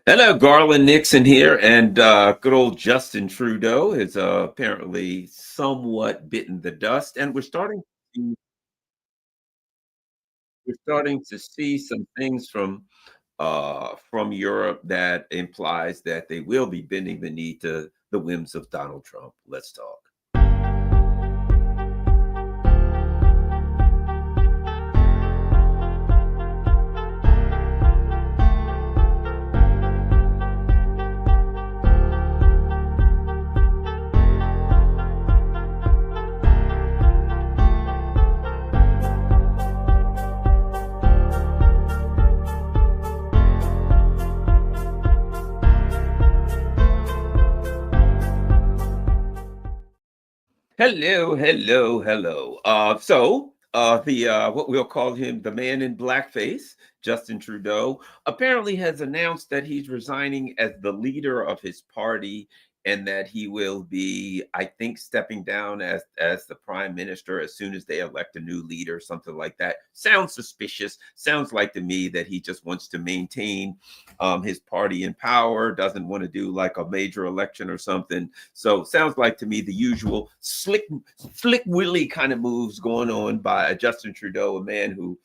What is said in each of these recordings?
Hello, Garland Nixon here, and good old Justin Trudeau has apparently somewhat bitten the dust, and we're starting to see some things from Europe that implies that they will be bending the knee to the whims of Donald Trump. Let's talk. Hello, hello, hello. The what we'll call him, the man in blackface, Justin Trudeau, apparently has announced that he's resigning as the leader of his party, and that he will be, I think, stepping down as the prime minister as soon as they elect a new leader, something like that. Sounds suspicious. Sounds like to me that he just wants to maintain his party in power, doesn't want to do like a major election or something. So sounds like to me the usual slick willy kind of moves going on by Justin Trudeau, a man who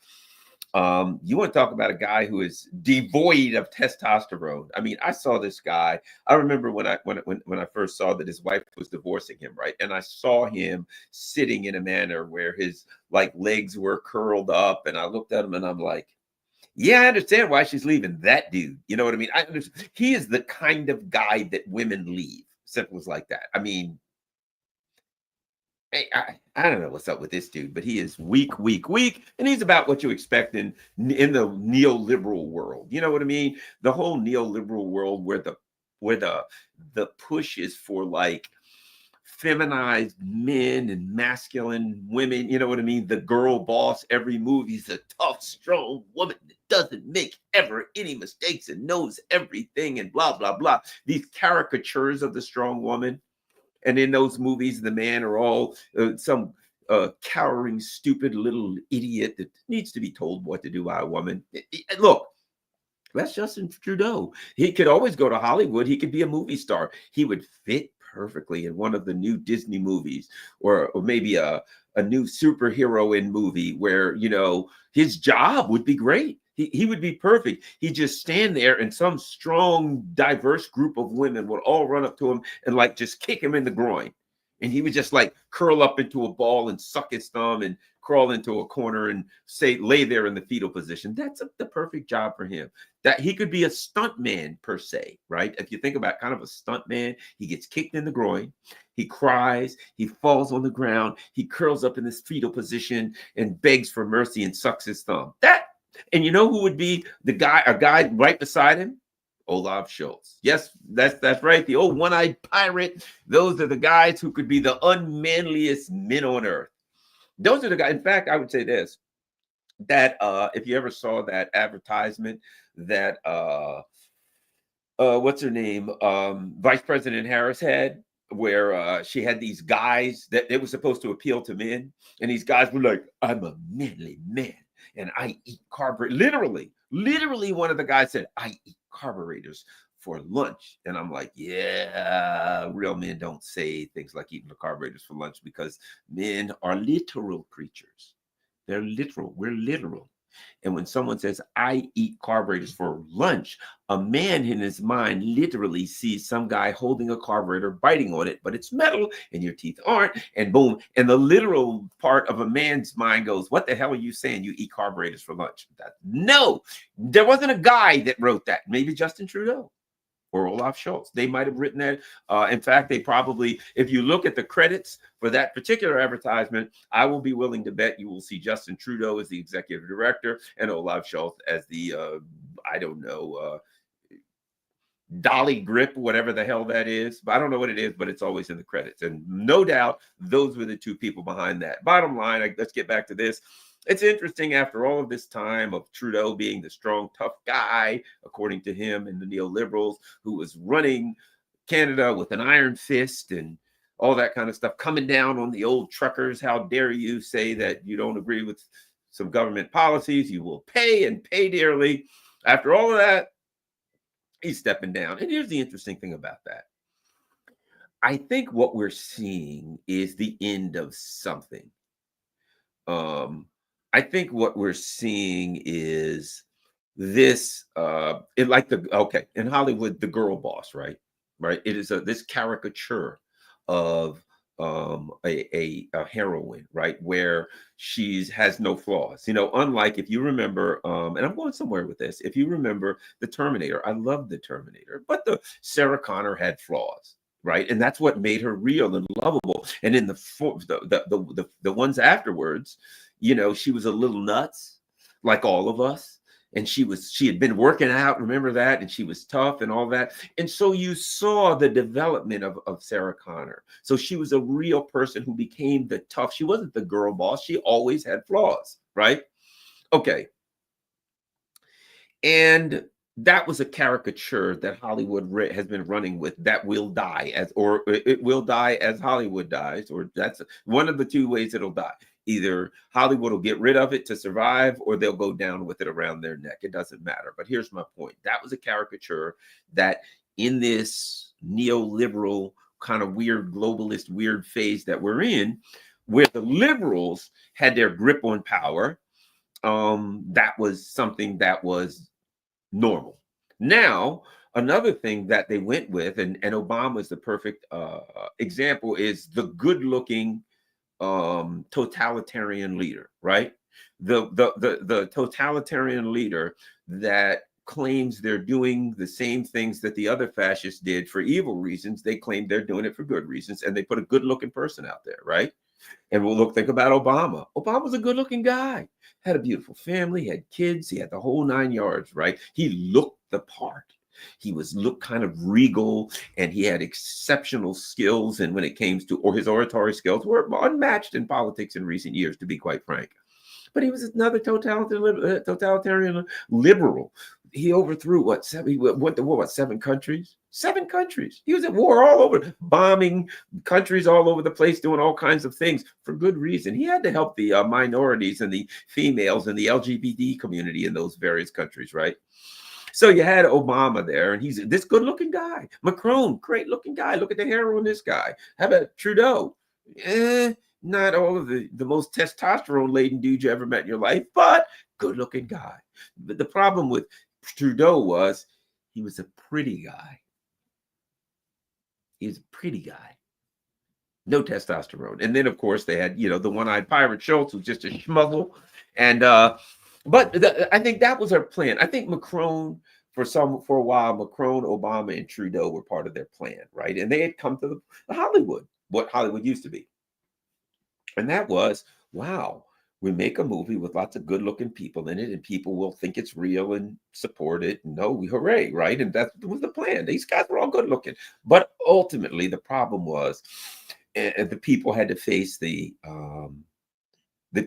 you want to talk about a guy who is devoid of testosterone. I mean, I saw this guy. I remember when I first saw that his wife was divorcing him, right? And I saw him sitting in a manner where his like legs were curled up, and I looked at him and I'm like, yeah, I understand why she's leaving that dude. You know what I mean? He is the kind of guy that women leave. Simple as like that. I mean, I don't know what's up with this dude, but he is weak, weak, weak, and he's about what you expect in the neoliberal world. You know what I mean? The whole neoliberal world where the push is for like feminized men and masculine women. You know what I mean? The girl boss. Every movie's a tough, strong woman that doesn't make ever any mistakes and knows everything and blah blah blah. These caricatures of the strong woman, and in those movies, the men are all some cowering, stupid little idiot that needs to be told what to do by a woman. Look, that's Justin Trudeau. He could always go to Hollywood. He could be a movie star. He would fit perfectly in one of the new Disney movies, or maybe a new superhero in movie where, you know, his job would be great. He would be perfect. He'd just stand there and some strong, diverse group of women would all run up to him and like just kick him in the groin. And he would just like curl up into a ball and suck his thumb and crawl into a corner and say, lay there in the fetal position. That's the perfect job for him. That he could be a stunt man per se, right? If you think about kind of a stunt man, he gets kicked in the groin, he cries, he falls on the ground, he curls up in this fetal position and begs for mercy and sucks his thumb. And you know who would be a guy right beside him? Olaf Scholz. Yes, that's right. The old one-eyed pirate. Those are the guys who could be the unmanliest men on earth. Those are the guys. In fact, I would say this: that if you ever saw that advertisement that what's her name, Vice President Harris had, where she had these guys that they were supposed to appeal to men, and these guys were like, "I'm a manly man, and I eat carburetor." Literally, one of the guys said, "I eat carburetors for lunch," and I'm like, "Yeah, real men don't say things like eating the carburetors for lunch because men are literal creatures. They're literal. We're literal." And when someone says, "I eat carburetors for lunch," a man in his mind literally sees some guy holding a carburetor, biting on it, but it's metal and your teeth aren't. And boom. And the literal part of a man's mind goes, "What the hell are you saying? You eat carburetors for lunch?" No, there wasn't a guy that wrote that. Maybe Justin Trudeau or Olaf Scholz. They might have written that. In fact, they probably, if you look at the credits for that particular advertisement, I will be willing to bet you will see Justin Trudeau as the executive director and Olaf Scholz as the, I don't know, dolly grip, whatever the hell that is. But I don't know what it is, but it's always in the credits. And no doubt those were the two people behind that. Bottom line, let's get back to this. It's interesting after all of this time of Trudeau being the strong, tough guy, according to him and the neoliberals, who was running Canada with an iron fist and all that kind of stuff, coming down on the old truckers. How dare you say that you don't agree with some government policies? You will pay and pay dearly. After all of that, He's stepping down. And here's the interesting thing about that. I think what we're seeing is the end of something. Um, I think what we're seeing is this it like the okay, in Hollywood, the girl boss, right? Right. It is this caricature of a heroine, right? Where she's has no flaws. You know, unlike if you remember, and I'm going somewhere with this, if you remember the Terminator, I love the Terminator, but the Sarah Connor had flaws. Right, and that's what made her real and lovable. And in the ones afterwards, you know, she was a little nuts, like all of us. And she had been working out, remember that, and she was tough and all that. And so you saw the development of Sarah Connor. So she was a real person who became the tough. She wasn't the girl boss. She always had flaws, right? Okay. And that was a caricature that Hollywood has been running with, that will die as, or it will die as Hollywood dies, or that's one of the two ways it'll die. Either Hollywood will get rid of it to survive, or they'll go down with it around their neck. It doesn't matter. But here's my point. That was a caricature that in this neoliberal kind of weird globalist weird phase that we're in, where the liberals had their grip on power, that was something that was normal. Now, another thing that they went with, and Obama is the perfect example, is the good-looking totalitarian leader, right? The totalitarian leader that claims they're doing the same things that the other fascists did for evil reasons. They claim they're doing it for good reasons, and they put a good-looking person out there, right? And we'll think about Obama. Obama's a good-looking guy, had a beautiful family, had kids, he had the whole 9 yards, right? He looked the part. He looked kind of regal, and he had exceptional skills. And when it came to, or his oratory skills were unmatched in politics in recent years, to be quite frank. But he was another totalitarian liberal. He overthrew what seven? He went to war, what, 7 countries? 7 countries. He was at war all over, bombing countries all over the place, doing all kinds of things for good reason. He had to help the minorities and the females and the LGBT community in those various countries, right? So you had Obama there, and he's this good-looking guy. Macron, great-looking guy. Look at the hair on this guy. How about Trudeau? Not all of the most testosterone-laden dude you ever met in your life, but good-looking guy. But the problem with Trudeau was he was a pretty guy. He was a pretty guy. No testosterone. And then, of course, they had, you know, the one-eyed pirate Schultz, who's just a schmuzzle. And I think that was our plan. I think Macron, for a while, Macron, Obama, and Trudeau were part of their plan, right? And they had come to the Hollywood, what Hollywood used to be. And that was, wow, we make a movie with lots of good-looking people in it, and people will think it's real and support it. No, hooray, right? And that was the plan. These guys were all good-looking. But ultimately, the problem was, the people had to face the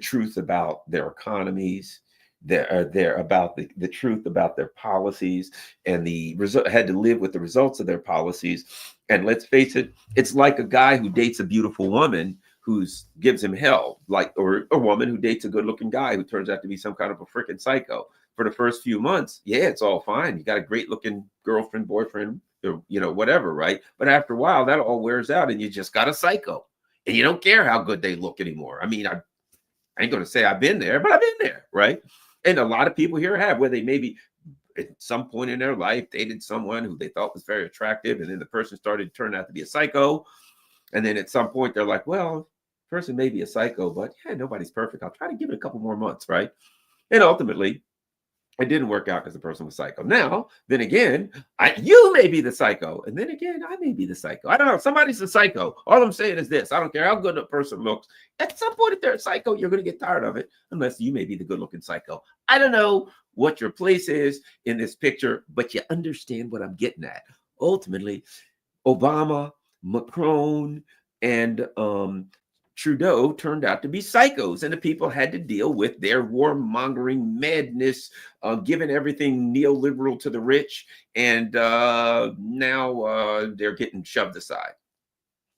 truth about their economies, about the truth about their policies, and the result had to live with the results of their policies. And let's face it, it's like a guy who dates a beautiful woman who gives him hell, like, or a woman who dates a good-looking guy who turns out to be some kind of a freaking psycho. For the first few months, yeah, it's all fine. You got a great-looking girlfriend, boyfriend, or, you know, whatever, right? But after a while, that all wears out, and you just got a psycho, and you don't care how good they look anymore. I mean, I ain't going to say I've been there, but I've been there, right? And a lot of people here have, where they maybe at some point in their life dated someone who they thought was very attractive, and then the person started to turn out to be a psycho. And then at some point they're like, well, person may be a psycho, but yeah, nobody's perfect. I'll try to give it a couple more months, right? And ultimately, it didn't work out because the person was psycho. Now, then again, you may be the psycho. And then again, I may be the psycho. I don't know. Somebody's a psycho. All I'm saying is this. I don't care how good a person looks. At some point, if they're a psycho, you're going to get tired of it, unless you may be the good-looking psycho. I don't know what your place is in this picture, but you understand what I'm getting at. Ultimately, Obama, Macron, and Trudeau turned out to be psychos, and the people had to deal with their warmongering madness, giving everything neoliberal to the rich, and now they're getting shoved aside,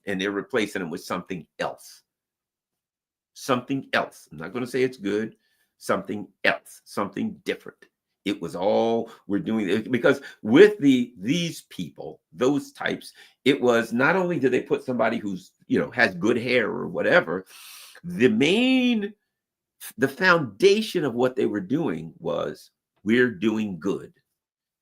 and they're replacing them with something else. Something else. I'm not going to say it's good. Something else. Something different. It was all we're doing it because with these people, those types, it was not only did they put somebody who's has good hair or whatever, the main the foundation of what they were doing was we're doing good.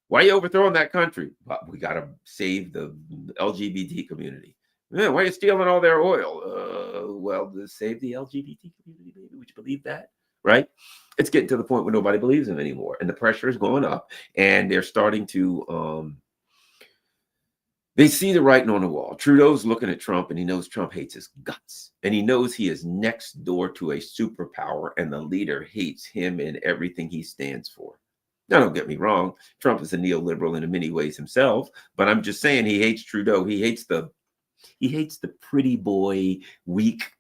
Why are you overthrowing that country? Well, we got to save the LGBT community. Yeah, why are you stealing all their oil? Well, to save the LGBT community, maybe. Would you believe that? Right? It's getting to the point where nobody believes them anymore, and the pressure is going up, and they're starting to. They see the writing on the wall. Trudeau's looking at Trump, and he knows Trump hates his guts, and he knows he is next door to a superpower, and the leader hates him and everything he stands for. Now, don't get me wrong. Trump is a neoliberal in many ways himself, but I'm just saying he hates Trudeau. He hates the pretty boy, weak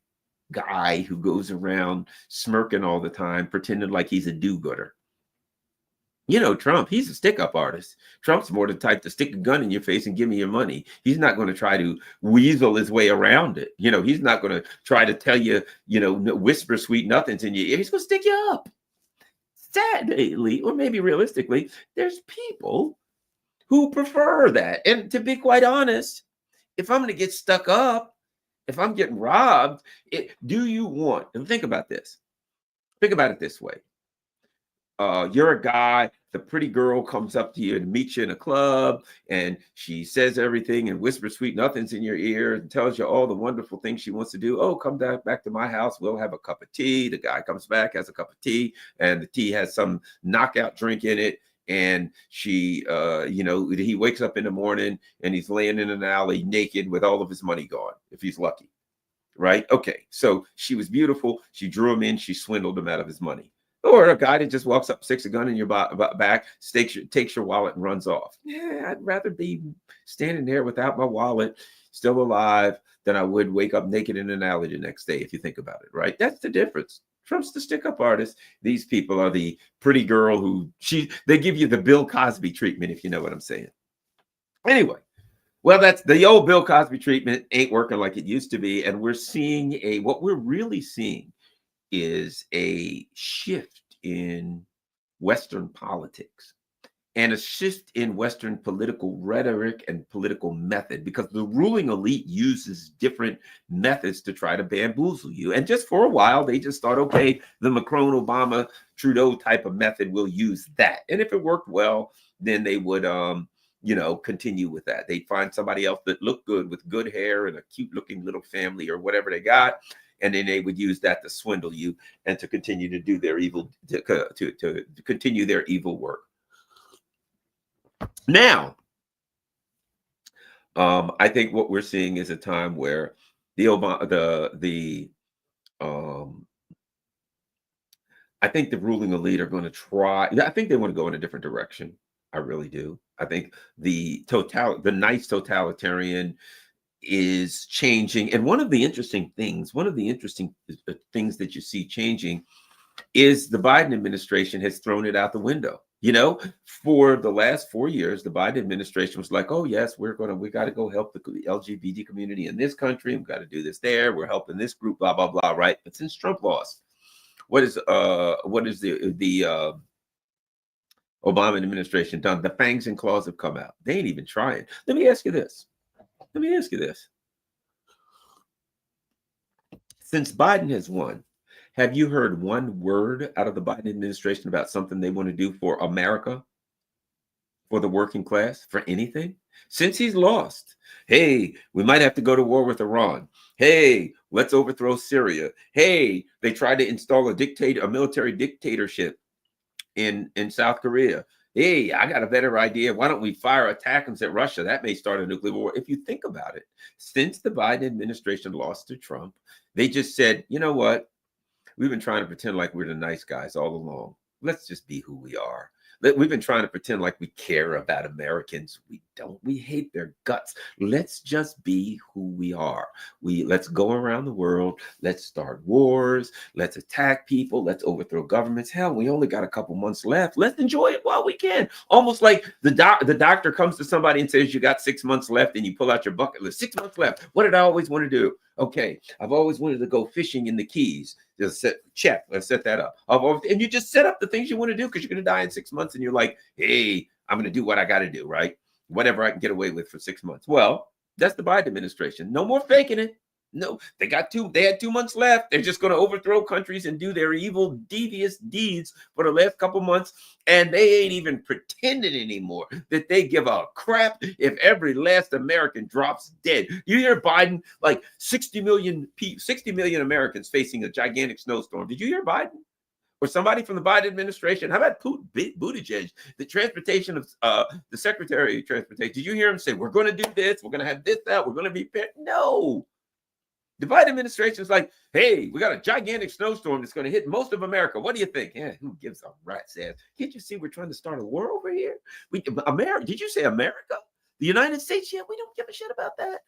guy who goes around smirking all the time, pretending like he's a do-gooder. Trump, he's a stick-up artist. Trump's more the type to stick a gun in your face and give me your money. He's not going to try to weasel his way around it. He's not going to try to tell you, whisper sweet nothings in your ear. He's going to stick you up. Sadly, or maybe realistically, there's people who prefer that. And to be quite honest, if I'm going to get stuck up, if I'm getting robbed, do you want, and think about this. Think about it this way. You're a guy, the pretty girl comes up to you and meets you in a club, and she says everything and whispers sweet nothings in your ear and tells you all the wonderful things she wants to do. Oh, come back to my house. We'll have a cup of tea. The guy comes back, has a cup of tea, and the tea has some knockout drink in it. And she, he wakes up in the morning and he's laying in an alley naked with all of his money gone, if he's lucky. Right? Okay. So she was beautiful. She drew him in. She swindled him out of his money. Or a guy that just walks up, sticks a gun in your back, takes your wallet and runs off. Yeah, I'd rather be standing there without my wallet, still alive, than I would wake up naked in an alley the next day, if you think about it, right? That's the difference. Trump's the stick-up artist. These people are the pretty girl who they give you the Bill Cosby treatment, if you know what I'm saying. Anyway, well, that's the old Bill Cosby treatment ain't working like it used to be. And we're seeing what we're really seeing is a shift in Western politics and a shift in Western political rhetoric and political method, because the ruling elite uses different methods to try to bamboozle you. And just for a while, they just thought, okay, the Macron, Obama, Trudeau type of method, will use that. And if it worked well, then they would, continue with that. They'd find somebody else that looked good with good hair and a cute looking little family or whatever they got. And then they would use that to swindle you and to continue to do their evil, to continue their evil work. Now, I think what we're seeing is a time where I think the ruling elite are going to try. I think they want to go in a different direction. I really do. I think the nice totalitarian is changing. And one of the interesting things that you see changing is the Biden administration has thrown it out the window. For the last 4 years, the Biden administration was like, oh yes, we got to go help the LGBT community in this country. We've got to do this there. We're helping this group, blah, blah, blah. Right. But since Trump lost, what is the Obama administration done? The fangs and claws have come out. They ain't even trying. Let me ask you this. Since Biden has won, have you heard one word out of the Biden administration about something they want to do for America, for the working class, for anything? Since he's lost, hey, we might have to go to war with Iran. Hey, let's overthrow Syria. Hey, they tried to install a military dictatorship in South Korea. Hey, I got a better idea. Why don't we fire attacks at Russia? That may start a nuclear war. If you think about it, since the Biden administration lost to Trump, they just said, you know what? We've been trying to pretend like we're the nice guys all along. Let's just be who we are. We've been trying to pretend like we care about Americans. We don't we hate their guts? Let's just be who we are. Let's go around the world. Let's start wars. Let's attack people. Let's overthrow governments. Hell, we only got a couple months left. Let's enjoy it while we can. Almost like the doctor comes to somebody and says, you got 6 months left, and you pull out your bucket list. 6 months left. What did I always want to do? Okay, I've always wanted to go fishing in the Keys. Just check. Let's set that up. And you just set up the things you want to do because you're going to die in 6 months, and you're like, hey, I'm going to do what I got to do, right? Whatever I can get away with for 6 months. Well, that's the Biden administration. No more faking it. No, they had 2 months left. They're just going to overthrow countries and do their evil, devious deeds for the last couple months. And they ain't even pretending anymore that they give a crap if every last American drops dead. You hear Biden, like 60 million Americans facing a gigantic snowstorm. Did you hear Biden? Or somebody from the Biden administration? How about Buttigieg, the transportation of the Secretary of Transportation? Did you hear him say, we're going to do this, we're going to have this, that, we're going to be prepared? No. The Biden administration is like, hey, we got a gigantic snowstorm that's going to hit most of America. What do you think? Yeah, who gives a rat's ass? Can't you see we're trying to start a war over here? America? Did you say America? The United States? Yeah, we don't give a shit about that.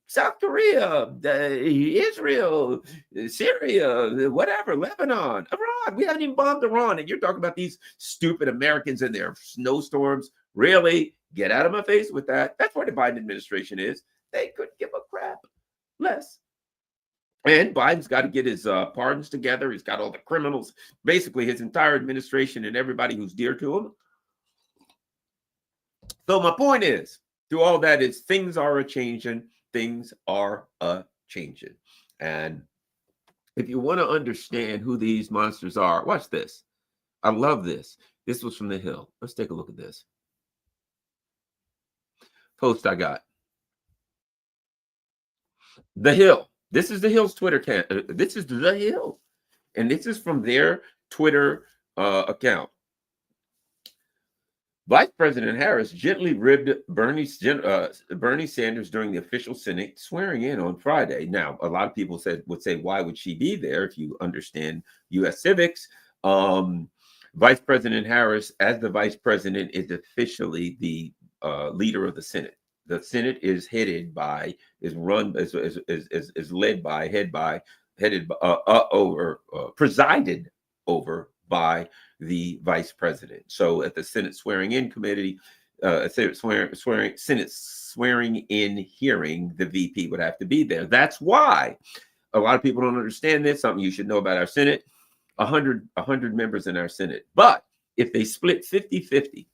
South Korea, Israel, Syria, whatever, Lebanon, Iran. We haven't even bombed Iran. And you're talking about these stupid Americans and their snowstorms. Really? Get out of my face with that. That's where the Biden administration is. They couldn't give a crap less. And Biden's got to get his pardons together. He's got all the criminals, basically his entire administration and everybody who's dear to him. So my point is, through all that is things are a-changing. Things are a-changing. And if you want to understand who these monsters are, watch this. I love this. This was from The Hill. Let's take a look at this post I got. The Hill. This is The Hill's Twitter account. This is The Hill. And this is from their Twitter account. Vice President Harris gently ribbed Bernie Sanders during the official Senate swearing in on Friday. Now, a lot of people would say, why would she be there if you understand U.S. civics? Vice President Harris, as the vice president, is officially the leader of the Senate. The Senate is headed by, presided over by the vice president. So at the Senate swearing-in committee, Senate swearing-in hearing, the VP would have to be there. That's why a lot of people don't understand this. Something you should know about our Senate. 100 members in our Senate. But if they split 50-50,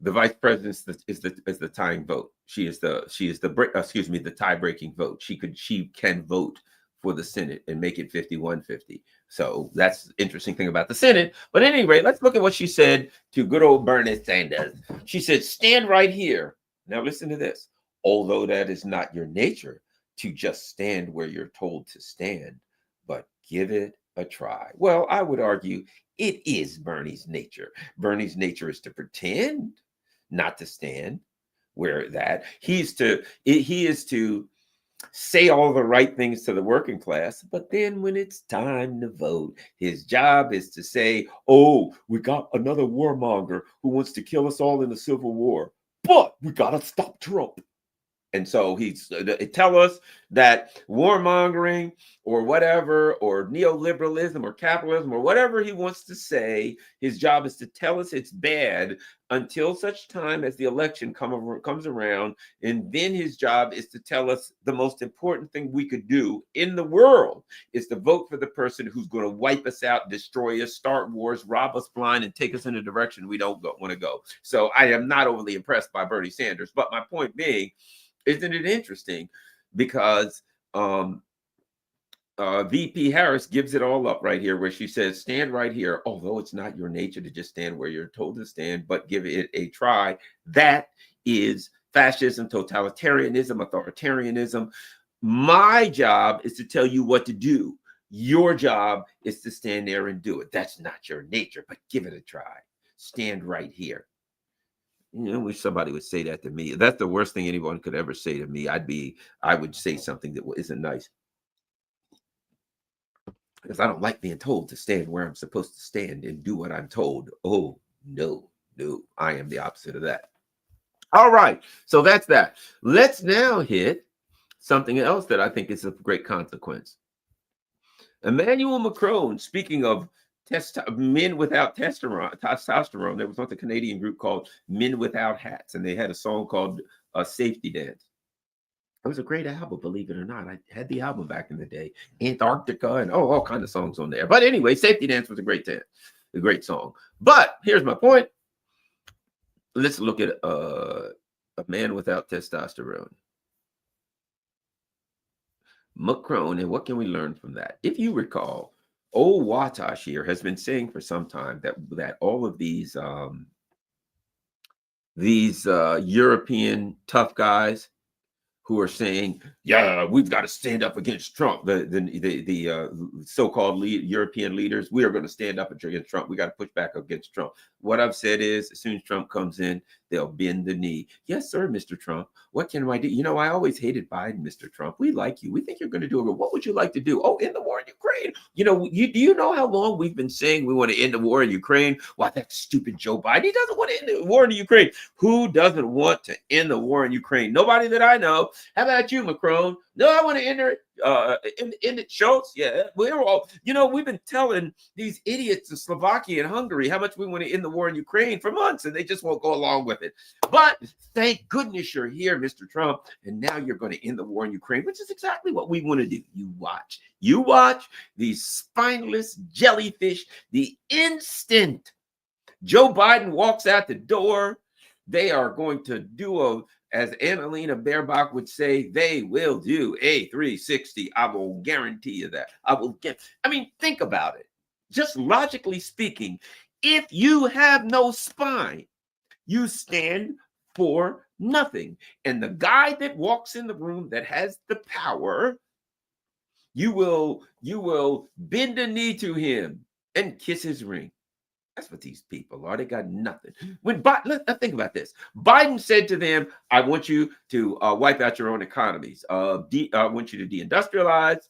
the vice president is the tying vote. She is the tie-breaking vote. She can vote for the Senate and make it 51-50. So that's the interesting thing about the Senate. But anyway, let's look at what she said to good old Bernie Sanders. She said, stand right here. Now listen to this. Although that is not your nature to just stand where you're told to stand, but give it a try. Well, I would argue it is Bernie's nature. Bernie's nature is to pretend, not to stand where that. He is to say all the right things to the working class, but then when it's time to vote, his job is to say, oh, we got another warmonger who wants to kill us all in the Civil War, but we got to stop Trump. And so he's tell us that warmongering or whatever, or neoliberalism or capitalism or whatever he wants to say, his job is to tell us it's bad until such time as the election comes around. And then his job is to tell us the most important thing we could do in the world is to vote for the person who's going to wipe us out, destroy us, start wars, rob us blind, and take us in a direction we don't want to go. So I am not overly impressed by Bernie Sanders. But my point being, isn't it interesting? Because VP Harris gives it all up right here, where she says, stand right here, although it's not your nature to just stand where you're told to stand, but give it a try. That is fascism, totalitarianism, authoritarianism. My job is to tell you what to do. Your job is to stand there and do it. That's not your nature, but give it a try. Stand right here. You know, wish somebody would say that to me. That's the worst thing anyone could ever say to me. I would say something that isn't nice, because I don't like being told to stand where I'm supposed to stand and do what I'm told. Oh, no, I am the opposite of that. All right. So that's that. Let's now hit something else that I think is of great consequence. Emmanuel Macron, speaking of men without testosterone, there was once a Canadian group called Men Without Hats, and they had a song called Safety Dance. It was a great album, believe it or not. I had the album back in the day, Antarctica, and all kinds of songs on there. But anyway, Safety Dance was a great song. But here's my point. Let's look at a man without testosterone. Macron, and what can we learn from that? If you recall, old Watash here has been saying for some time that all of these European tough guys who are saying, yeah, we've got to stand up against Trump, the so-called European leaders, we are going to stand up against Trump. We got to push back against Trump. What I've said is, as soon as Trump comes in, they'll bend the knee. Yes, sir, Mr. Trump. What can I do? You know, I always hated Biden, Mr. Trump. We like you. We think you're going to do it. What would you like to do? Oh, end the war in Ukraine. You know, do you know how long we've been saying we want to end the war in Ukraine? Why, that stupid Joe Biden, he doesn't want to end the war in Ukraine. Who doesn't want to end the war in Ukraine? Nobody that I know. How about you, Macron? No, I want to end it. End it, Schultz. Yeah, we're all, you know, we've been telling these idiots in Slovakia and Hungary how much we want to end the war in Ukraine for months, and they just won't go along with it. But thank goodness you're here, Mr. Trump, and now you're going to end the war in Ukraine, which is exactly what we want to do. You watch these spineless jellyfish. The instant Joe Biden walks out the door, they are going to do as Annalena Baerbock would say, they will do a 360. I will guarantee you that. Think about it. Just logically speaking, if you have no spine, you stand for nothing. And the guy that walks in the room that has the power, you will bend a knee to him and kiss his ring. That's what these people are. They got nothing. Let's think about this. Biden said to them, I want you to wipe out your own economies. I want you to deindustrialize.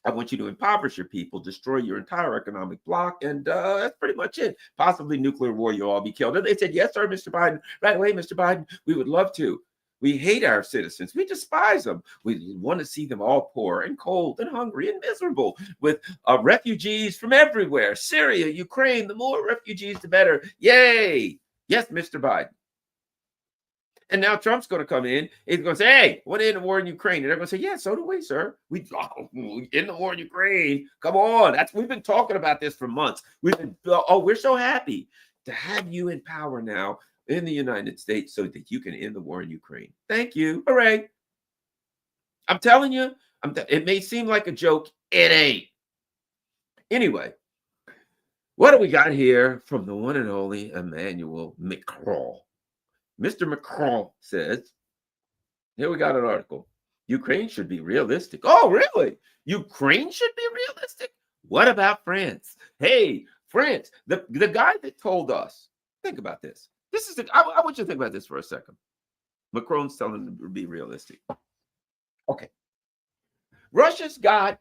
I want you to impoverish your people, destroy your entire economic bloc, and that's pretty much it. Possibly nuclear war, you'll all be killed. And they said, yes, sir, Mr. Biden. Right away, Mr. Biden, we would love to. We hate our citizens. We despise them. We want to see them all poor and cold and hungry and miserable with refugees from everywhere. Syria, Ukraine, the more refugees, the better. Yay. Yes, Mr. Biden. And now Trump's going to come in. He's going to say, hey, I want to end the war in Ukraine. And they're going to say, yeah, so do we, sir. We end the war in Ukraine. Come on. We've been talking about this for months. We're so happy to have you in power now in the United States so that you can end the war in Ukraine. Thank you. Hooray. I'm telling you, it may seem like a joke. It ain't. Anyway, what do we got here from the one and only Emmanuel Macron? Mr. Macron says, here we got an article. Ukraine should be realistic. Oh, really? Ukraine should be realistic? What about France? Hey, France, the guy that told us, think about this. I want you to think about this for a second. Macron's telling them to be realistic. Okay. Russia's got,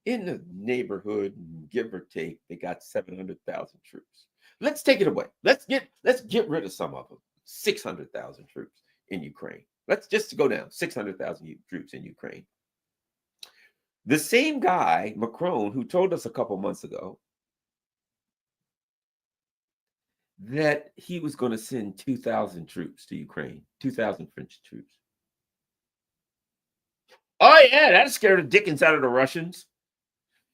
in the neighborhood, give or take, they got 700,000 troops. Let's take it away. Let's get rid of some of them. 600,000 troops in Ukraine. Let's just go down. 600,000 troops in Ukraine. The same guy, Macron, who told us a couple months ago that he was going to send 2,000 troops to Ukraine, 2,000 French troops. Oh, yeah, that scared the dickens out of the Russians.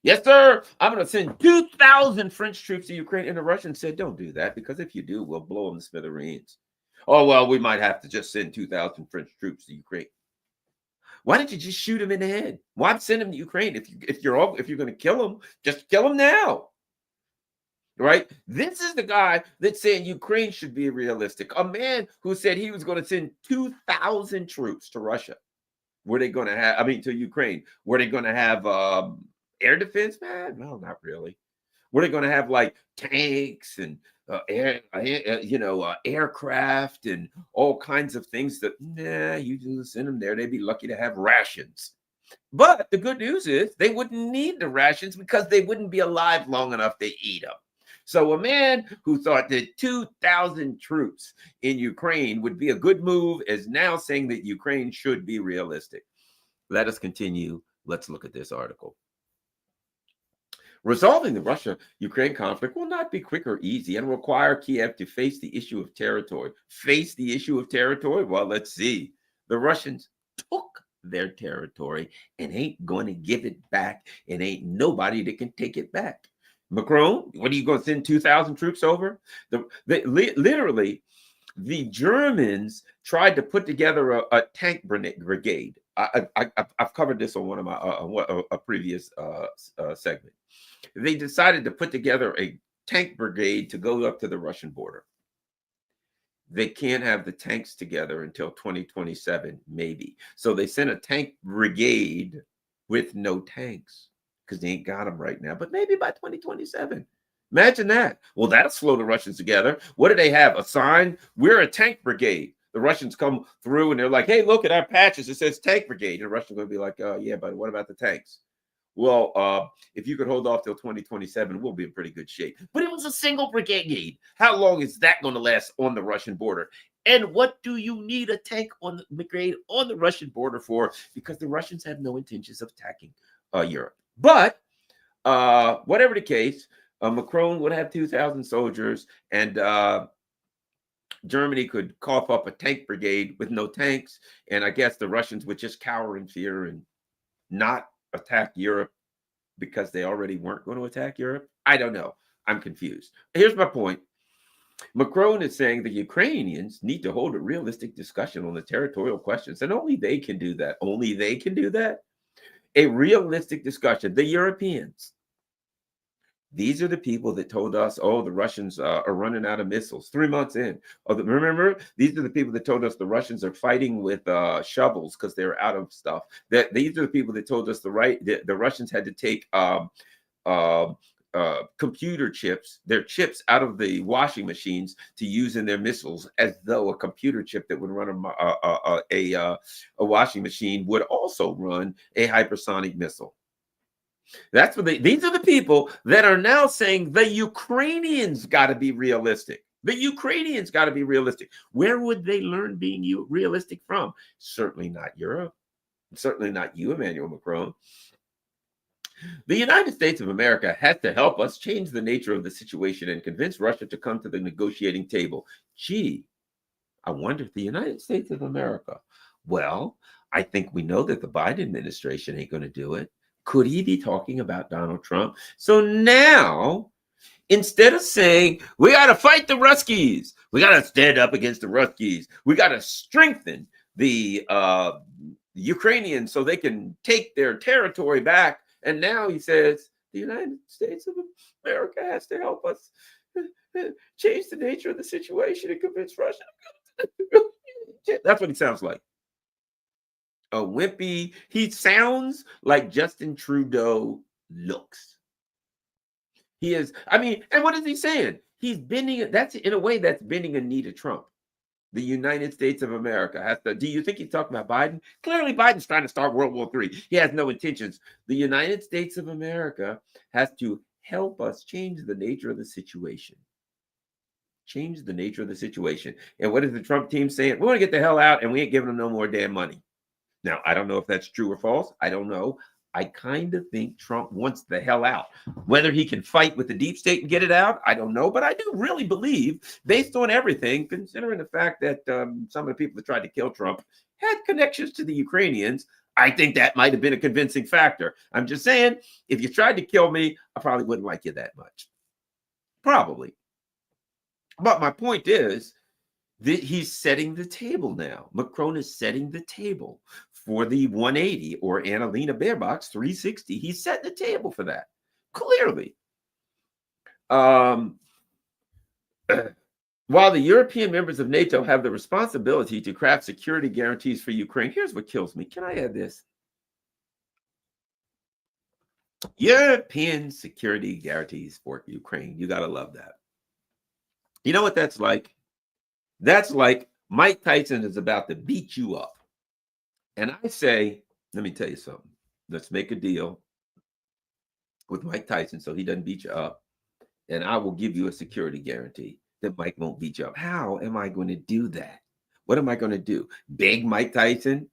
Yes, sir, I'm going to send 2,000 French troops to Ukraine. And the Russians said, don't do that, because if you do, we'll blow them to smithereens. Oh, well, we might have to just send 2,000 French troops to Ukraine. Why didn't you just shoot them in the head? Why send them to Ukraine? If you're going to kill them, just kill them now. Right? This is the guy that's saying Ukraine should be realistic. A man who said he was going to send 2,000 troops to Russia. To Ukraine. Were they going to have air defense? Man, no, not really. Were they going to have like tanks and aircraft and all kinds of things that, you just send them there. They'd be lucky to have rations. But the good news is they wouldn't need the rations because they wouldn't be alive long enough to eat them. So a man who thought that 2,000 troops in Ukraine would be a good move is now saying that Ukraine should be realistic. Let us continue. Let's look at this article. Resolving the Russia-Ukraine conflict will not be quick or easy and require Kiev to face the issue of territory. Face the issue of territory? Well, let's see. The Russians took their territory and ain't going to give it back, and ain't nobody that can take it back. Macron, what are you going to send 2,000 troops over? Literally, the Germans tried to put together a tank brigade. I've covered this on one of my a previous segment. They decided to put together a tank brigade to go up to the Russian border. They can't have the tanks together until 2027, maybe. So they sent a tank brigade with no tanks because they ain't got them right now, but maybe by 2027. Imagine that. Well, that'll slow the Russians together. What do they have? A sign? We're a tank brigade. The Russians come through and they're like, hey, look at our patches. It says tank brigade. And the Russians are going to be like, yeah, but what about the tanks? Well, if you could hold off till 2027, we'll be in pretty good shape. But it was a single brigade. How long is that going to last on the Russian border? And what do you need a tank on the brigade on the Russian border for? Because the Russians have no intentions of attacking Europe. But whatever the case, Macron would have 2,000 soldiers, and Germany could cough up a tank brigade with no tanks. And I guess the Russians would just cower in fear and not attack Europe because they already weren't going to attack Europe. I don't know. I'm confused. Here's my point. Macron is saying the Ukrainians need to hold a realistic discussion on the territorial questions, and only they can do that. Only they can do that. A realistic discussion. The Europeans. These are the people that told us, oh, the Russians are running out of missiles 3 months in. Oh, remember, these are the people that told us the Russians are fighting with shovels because they're out of stuff. These are the people that told us the Russians had to take computer chips, their chips out of the washing machines to use in their missiles, as though a computer chip that would run a washing machine would also run a hypersonic missile. That's what these are the people that are now saying the Ukrainians got to be realistic. The Ukrainians got to be realistic. Where would they learn being realistic from? Certainly not Europe. Certainly not you, Emmanuel Macron. The United States of America has to help us change the nature of the situation and convince Russia to come to the negotiating table. Gee, I wonder if the United States of America. Well, I think we know that the Biden administration ain't going to do it. Could he be talking about Donald Trump? So now, instead of saying, we got to fight the Ruskies, we got to stand up against the Ruskies, we got to strengthen the Ukrainians so they can take their territory back. And now he says, the United States of America has to help us change the nature of the situation and convince Russia. That's what he sounds like. A wimpy. He sounds like Justin Trudeau looks. He is. I mean, and what is he saying? He's bending. That's in a way that's bending a knee to Trump. The United States of America has to. Do you think he's talking about Biden? Clearly, Biden's trying to start World War III. He has no intentions. The United States of America has to help us change the nature of the situation. Change the nature of the situation. And what is the Trump team saying? We want to get the hell out, and we ain't giving them no more damn money. Now, I don't know if that's true or false. I don't know. I kind of think Trump wants the hell out. Whether he can fight with the deep state and get it out, I don't know. But I do really believe, based on everything, considering the fact that some of the people that tried to kill Trump had connections to the Ukrainians, I think that might have been a convincing factor. I'm just saying, if you tried to kill me, I probably wouldn't like you that much. Probably. But my point is, he's setting the table now. Macron is setting the table for the 180 or Annalena Baerbock's 360. He's setting the table for that, clearly. While the European members of NATO have the responsibility to craft security guarantees for Ukraine, here's what kills me. Can I add this? European security guarantees for Ukraine. You got to love that. You know what that's like? That's like Mike Tyson is about to beat you up. And I say, let me tell you something. Let's make a deal with Mike Tyson so he doesn't beat you up. and I will give you a security guarantee that Mike won't beat you up. How am I going to do that? What am I going to do? Beg Mike Tyson?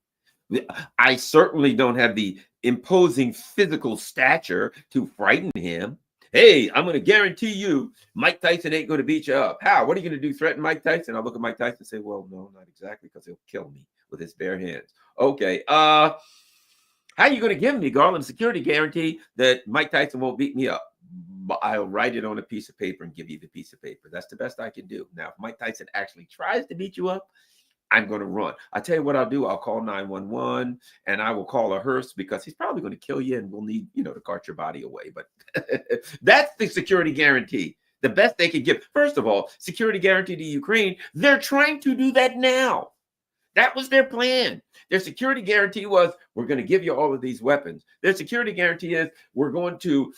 I certainly don't have the imposing physical stature to frighten him. Hey, I'm going to guarantee you Mike Tyson ain't going to beat you up. How? What are you going to do? Threaten Mike Tyson? I'll look at Mike Tyson and say, well, no, not exactly, because he'll kill me with his bare hands. Okay. How are you going to give me, Garland, a security guarantee that Mike Tyson won't beat me up? I'll write it on a piece of paper and give you the piece of paper. That's the best I can do. Now, if Mike Tyson actually tries to beat you up, I'm going to run. I tell you what I'll do. I'll call 911 and I will call a hearse, because he's probably going to kill you and we'll need, to cart your body away. But that's the security guarantee. The best they could give. First of all, security guarantee to Ukraine. They're trying to do that now. That was their plan. Their security guarantee was, we're going to give you all of these weapons. Their security guarantee is, we're going to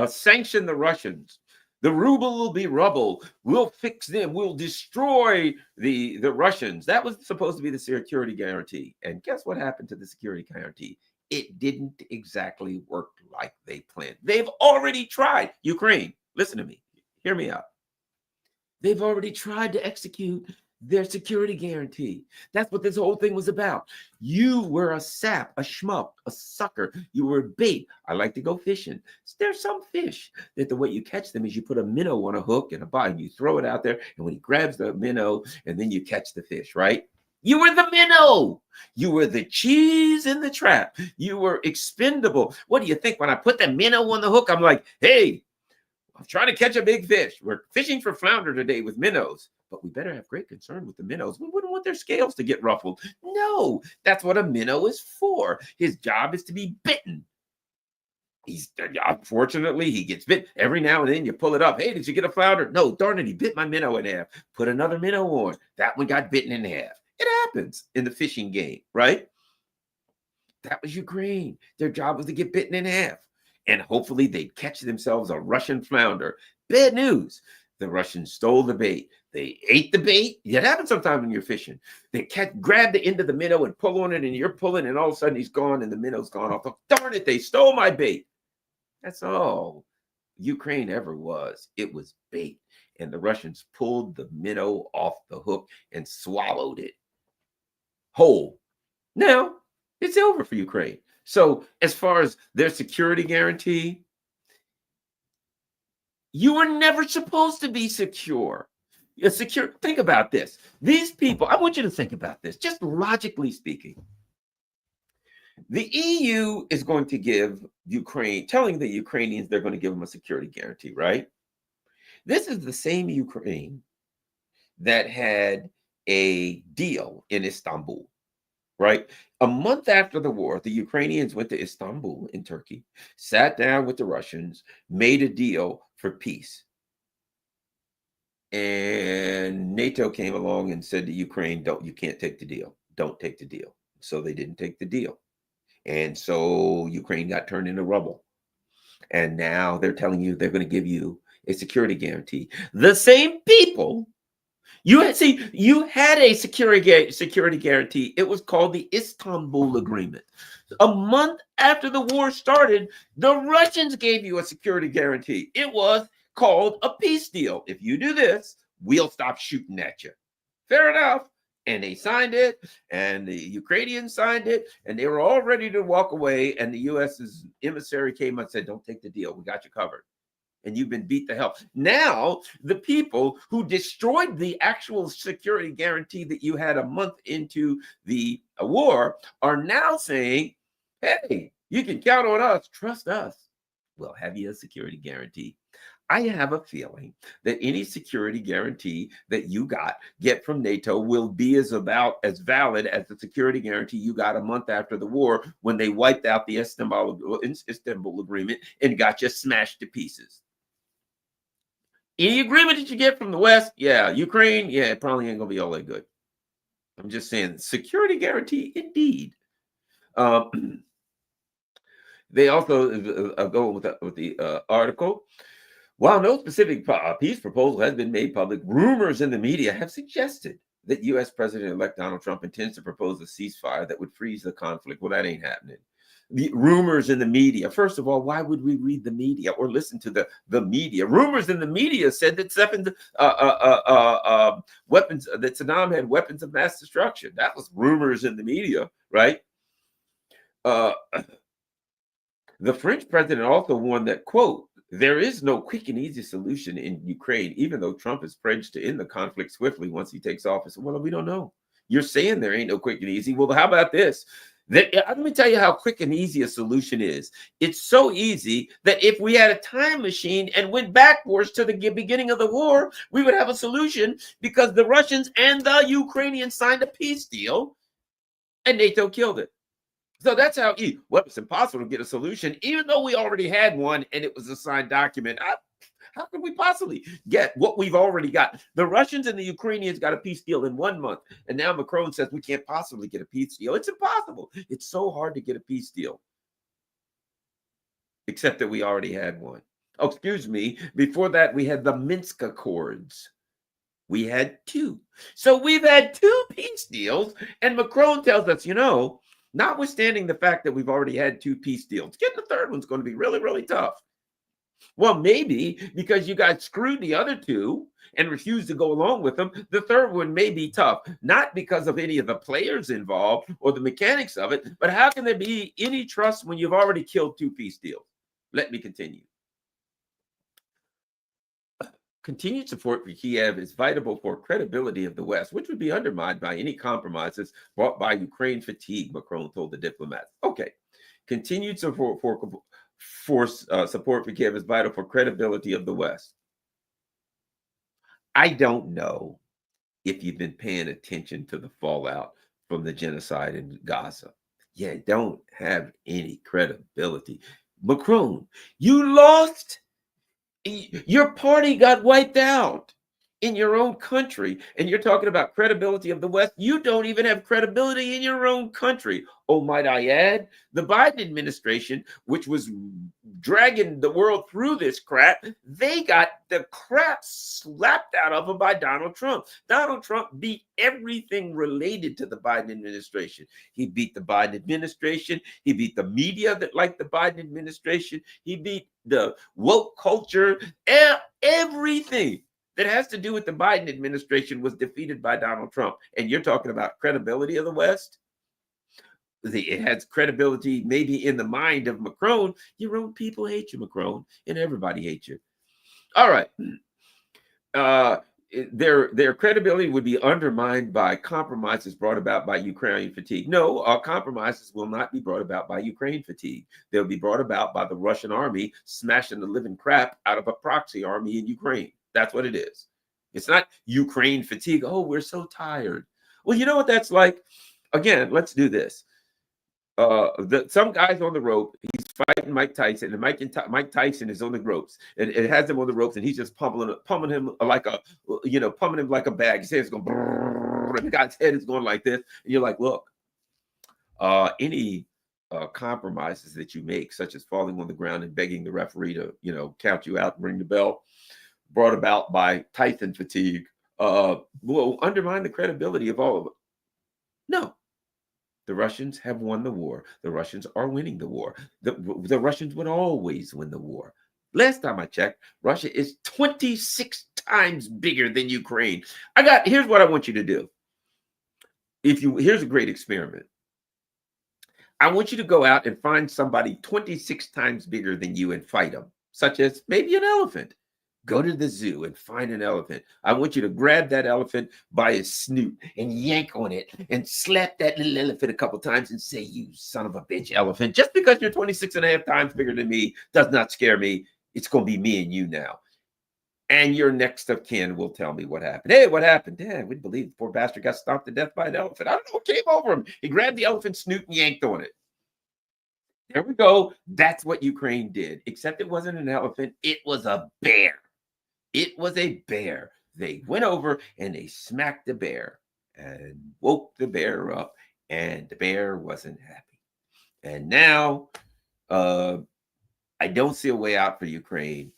sanction the Russians. The ruble will be rubble. We'll fix them. We'll destroy the Russians. That was supposed to be the security guarantee. And guess what happened to the security guarantee? It didn't exactly work like they planned. They've already tried. Ukraine, listen to me. Hear me out. They've already tried to execute their security guarantee. That's what this whole thing was about. You were a sap, a schmuck, a sucker. You were bait. I like to go fishing. There's some fish that the way you catch them is you put a minnow on a hook and a bite, you throw it out there, and when he grabs the minnow, and then you catch the fish, right? You were the minnow. You were the cheese in the trap. You were expendable. What do you think? When I put the minnow on the hook, I'm like, hey, I'm trying to catch a big fish. We're fishing for flounder today with minnows, but we better have great concern with the minnows. We wouldn't want their scales to get ruffled. No, that's what a minnow is for. His job is to be bitten. Unfortunately, he gets bit. Every now and then you pull it up. Hey, did you get a flounder? No, darn it, he bit my minnow in half. Put another minnow on. That one got bitten in half. It happens in the fishing game, right? That was Ukraine. Their job was to get bitten in half. And hopefully they'd catch themselves a Russian flounder. Bad news. The Russians stole the bait. They ate the bait. It happens sometimes when you're fishing. They grab the end of the minnow and pull on it, and you're pulling, and all of a sudden he's gone, and the minnow's gone off. Oh, darn it, they stole my bait. That's all Ukraine ever was. It was bait. And the Russians pulled the minnow off the hook and swallowed it whole. Now, it's over for Ukraine. So as far as their security guarantee, you were never supposed to be secure. You're secure. Think about this. These people, I want you to think about this, just logically speaking. The EU is going to give Ukraine, telling the Ukrainians they're going to give them a security guarantee, right? This is the same Ukraine that had a deal in Istanbul, right? A month after the war, the Ukrainians went to Istanbul in Turkey, sat down with the Russians, made a deal for peace. And NATO came along and said to Ukraine, you can't take the deal. Don't take the deal. So they didn't take the deal. And so Ukraine got turned into rubble. And now they're telling you they're going to give you a security guarantee. The same people, you had a security guarantee. It was called the Istanbul Agreement. A month after the war started, the Russians gave you a security guarantee. It was called a peace deal. If you do this, we'll stop shooting at you. Fair enough. And they signed it, and the Ukrainians signed it, and they were all ready to walk away. And the U.S.'s emissary came and said, don't take the deal. We got you covered. And you've been beat to hell. Now, the people who destroyed the actual security guarantee that you had a month into the war are now saying, hey, you can count on us. Trust us. We'll have you a security guarantee. I have a feeling that any security guarantee that you get from NATO will be as valid as the security guarantee you got a month after the war when they wiped out the Istanbul Agreement and got you smashed to pieces. Any agreement that you get from the West, yeah, Ukraine, yeah, it probably ain't gonna be all that good. I'm just saying, security guarantee, indeed. They also go with the article. While no specific peace proposal has been made public, rumors in the media have suggested that U.S. President-elect Donald Trump intends to propose a ceasefire that would freeze the conflict. Well, that ain't happening. the rumors in the media. First of all, why would we read the media or listen to the media? Rumors in the media said that weapons, that Saddam had weapons of mass destruction. That was rumors in the media, right? Uh, the French president also warned that, quote, there is no quick and easy solution in Ukraine, even though Trump is pledged to end the conflict swiftly once he takes office. Well, we don't know. You're saying there ain't no quick and easy. Well, how about this? Let me tell you how quick and easy a solution is. It's so easy that if we had a time machine and went backwards to the beginning of the war, we would have a solution, because the Russians and the Ukrainians signed a peace deal and NATO killed it. So that's how easy. Well, it's impossible to get a solution, even though we already had one and it was a signed document. How can we possibly get what we've already got? The Russians and the Ukrainians got a peace deal in 1 month. And now Macron says we can't possibly get a peace deal. It's impossible. It's so hard to get a peace deal. Except that we already had one. Oh, excuse me. Before that, we had the Minsk Accords. We had two. So we've had two peace deals. And Macron tells us, notwithstanding the fact that we've already had two peace deals, getting the third one's going to be really, really tough. Well, maybe because you guys screwed the other two and refused to go along with them, the third one may be tough. Not because of any of the players involved or the mechanics of it, but how can there be any trust when you've already killed two peace deals? Let me continue. Continued support for Kiev is vital for credibility of the West, which would be undermined by any compromises brought by Ukraine fatigue, Macron told the diplomats. Okay. Continued support for support for Kiev is vital for credibility of the West. I don't know if you've been paying attention to the fallout from the genocide in Gaza. Yeah, don't have any credibility. Macron, you lost. Your party got wiped out in your own country, and you're talking about credibility of the West. You don't even have credibility in your own country. Oh, might I add, the Biden administration, which was dragging the world through this crap, they got the crap slapped out of them by Donald Trump. Donald Trump beat everything related to the Biden administration. He beat the Biden administration. He beat the media that liked the Biden administration. He beat the woke culture. Everything that has to do with the Biden administration was defeated by Donald Trump. And you're talking about credibility of the West? It has credibility maybe in the mind of Macron. Your own people hate you, Macron, and everybody hates you. All right. Their credibility would be undermined by compromises brought about by Ukrainian fatigue. No, compromises will not be brought about by Ukraine fatigue. They'll be brought about by the Russian army smashing the living crap out of a proxy army in Ukraine. That's what it is. It's not Ukraine fatigue. Oh, we're so tired. Well, you know what that's like? Again, let's do this. Some guy's on the rope. He's fighting Mike Tyson, and Mike Tyson is on the ropes. And it has him on the ropes, and he's just pumping him like a bag. His head's going, and the guy's head is going like this. And you're like, look, any compromises that you make, such as falling on the ground and begging the referee to, count you out and ring the bell, brought about by Tyson fatigue, will undermine the credibility of all of it. No. The Russians have won the war. The Russians are winning the war. The Russians would always win the war. Last time I checked, Russia is 26 times bigger than Ukraine. Here's what I want you to do. Here's a great experiment. I want you to go out and find somebody 26 times bigger than you and fight them, such as maybe an elephant. Go to the zoo and find an elephant. I want you to grab that elephant by his snoot and yank on it and slap that little elephant a couple times and say, you son of a bitch elephant. Just because you're 26 and a half times bigger than me does not scare me. It's going to be me and you now. And your next of kin will tell me what happened. Hey, what happened? Dad, we'd believe the poor bastard got stomped to death by an elephant. I don't know what came over him. He grabbed the elephant's snoot and yanked on it. There we go. That's what Ukraine did, except it wasn't an elephant. It was a bear. It was a bear. They went over and they smacked the bear and woke the bear up, and the bear wasn't happy. And now I don't see a way out for Ukraine.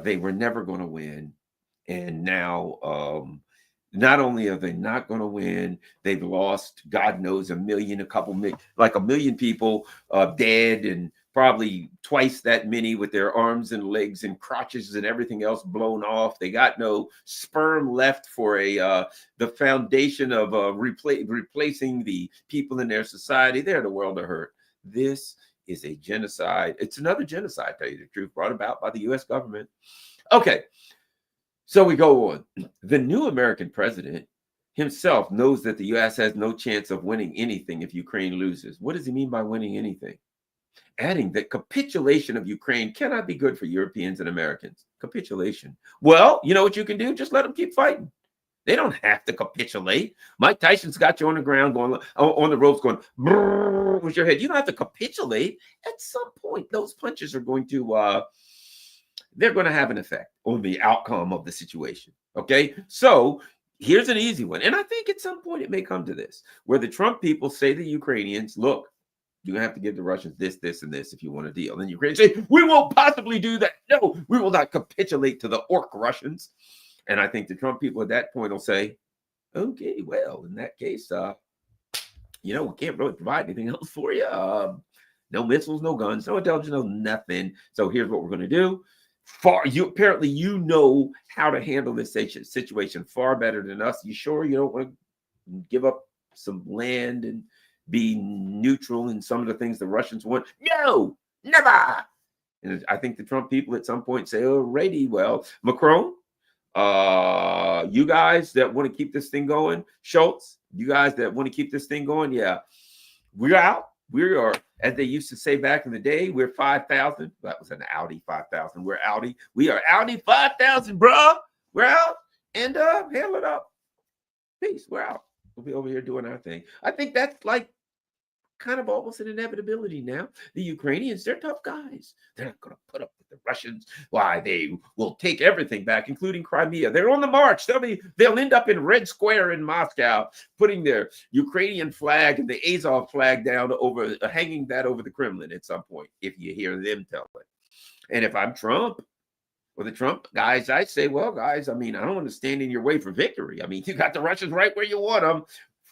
They were never going to win. And now Not only are they not going to win, they've lost, God knows, a million, a couple million, like a million people dead, and probably twice that many with their arms and legs and crotches and everything else blown off. They got no sperm left for the foundation of replacing the people in their society. They're the world of hurt. This is a genocide. It's another genocide, tell you the truth, brought about by the U.S. government. Okay, so we go on. The new American president himself knows that the U.S. has no chance of winning anything if Ukraine loses. What does he mean by winning anything? Adding that capitulation of Ukraine cannot be good for Europeans and Americans. Capitulation. Well, you know what you can do? Just let them keep fighting. They don't have to capitulate. Mike Tyson's got you on the ground going on the ropes going with your head. You don't have to capitulate. At some point, those punches are going to they're going to have an effect on the outcome of the situation. Okay, so here's an easy one, and I think at some point it may come to this, where the Trump people say to the Ukrainians, "Look, you have to give the Russians this, this, and this if you want a deal." And then Ukraine say, "We won't possibly do that. No, we will not capitulate to the orc Russians." And I think the Trump people at that point will say, "Okay, well, in that case, we can't really provide anything else for you. No missiles, no guns, no intelligence, no nothing. So here's what we're going to do. Apparently you know how to handle this situation far better than us. You sure you don't want to give up some land and be neutral in some of the things the Russians want?" No, never. And I think the Trump people at some point say, "Alrighty, well, Macron, you guys that want to keep this thing going, Schultz, you guys that want to keep this thing going, yeah, we're out. We are, as they used to say back in the day, we're 5,000. That was an Audi 5,000. We're Audi. We are Audi 5,000, bro. We're out, and handle it up. Peace. We're out. We'll be over here doing our thing." I think that's like kind of almost an inevitability now. The Ukrainians, they're tough guys. They're not going to put up with the Russians. Why, they will take everything back, including Crimea. They're on the march. They'll end up in Red Square in Moscow, putting their Ukrainian flag and the Azov flag down over, hanging that over the Kremlin at some point, if you hear them tell it. And if I'm Trump, or the Trump guys, I say, well, guys, I mean, I don't want to stand in your way for victory. I mean, you got the Russians right where you want them.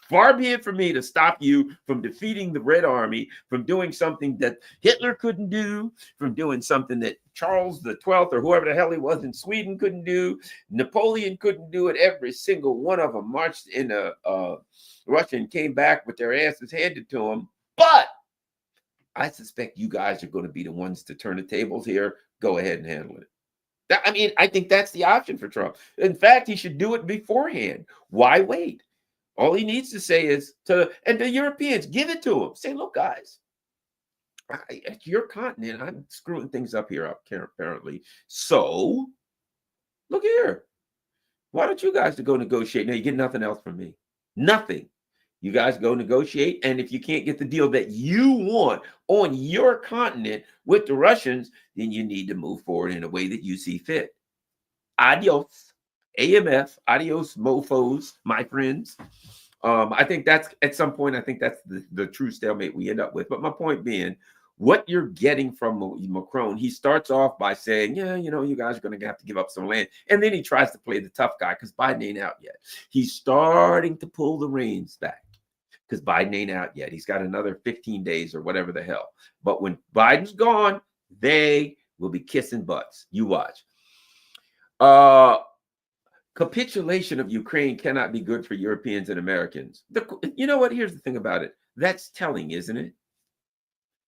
Far be it from me to stop you from defeating the Red Army, from doing something that Hitler couldn't do, from doing something that Charles the 12th or whoever the hell he was in Sweden couldn't do. Napoleon couldn't do it. Every single one of them marched in Russia and came back with their asses handed to them. But I suspect you guys are going to be the ones to turn the tables here. Go ahead and handle it. I mean, I think that's the option for Trump. In fact, he should do it beforehand. Why wait? All he needs to say is to the Europeans, give it to them. Say, look, guys, at your continent, I'm screwing things up here, apparently. So, look here. Why don't you guys go negotiate? Now, you get nothing else from me. Nothing. You guys go negotiate. And if you can't get the deal that you want on your continent with the Russians, then you need to move forward in a way that you see fit. Adios. AMF, adios, mofos, my friends. I think that's at some point, I think that's the true stalemate we end up with. But my point being, what you're getting from Macron, he starts off by saying, yeah, you guys are going to have to give up some land. And then he tries to play the tough guy because Biden ain't out yet. He's starting to pull the reins back because Biden ain't out yet. He's got another 15 days or whatever the hell. But when Biden's gone, they will be kissing butts. You watch. Capitulation of Ukraine cannot be good for Europeans and Americans. You know what? Here's the thing about it. That's telling, isn't it?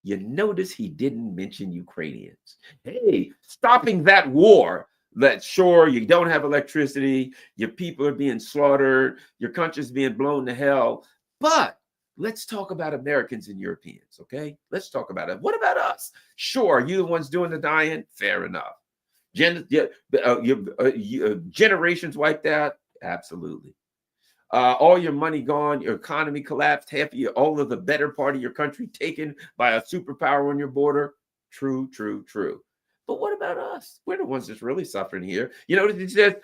You notice he didn't mention Ukrainians. Hey, stopping that war. That sure, you don't have electricity. Your people are being slaughtered. Your country's being blown to hell. But let's talk about Americans and Europeans, okay? Let's talk about it. What about us? Sure, you the ones doing the dying? Fair enough. Generations wiped out? Absolutely. All your money gone, your economy collapsed, all of the better part of your country taken by a superpower on your border? True, true, true. But what about us? We're the ones that's really suffering here. You know, it says,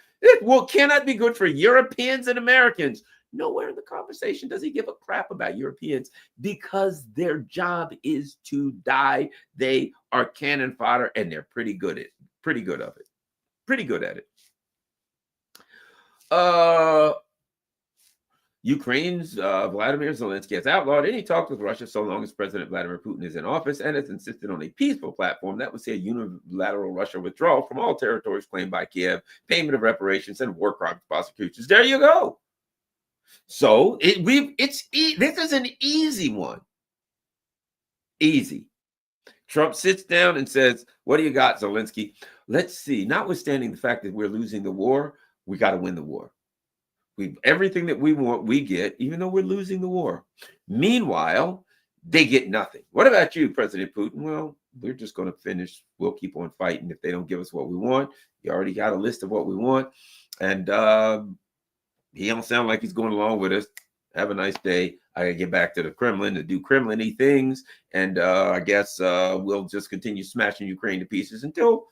well, cannot be good for Europeans and Americans. Nowhere in the conversation does he give a crap about Europeans because their job is to die. They are cannon fodder and they're pretty good at it. Pretty good at it. Ukraine's Vladimir Zelensky has outlawed any talks with Russia so long as President Vladimir Putin is in office, and has insisted on a peaceful platform that would see a unilateral Russia withdrawal from all territories claimed by Kiev, payment of reparations, and war crimes prosecutions. There you go. So this is an easy one. Easy. Trump sits down and says, "What do you got, Zelensky? Let's see. Notwithstanding the fact that we're losing the war, we got to win the war. Everything that we want, we get, even though we're losing the war. Meanwhile, they get nothing. What about you, President Putin? Well, we're just going to finish. We'll keep on fighting. If they don't give us what we want, you already got a list of what we want, and he don't sound like he's going along with us. Have a nice day. I gotta get back to the Kremlin to do Kremlin-y things, and I guess we'll just continue smashing Ukraine to pieces until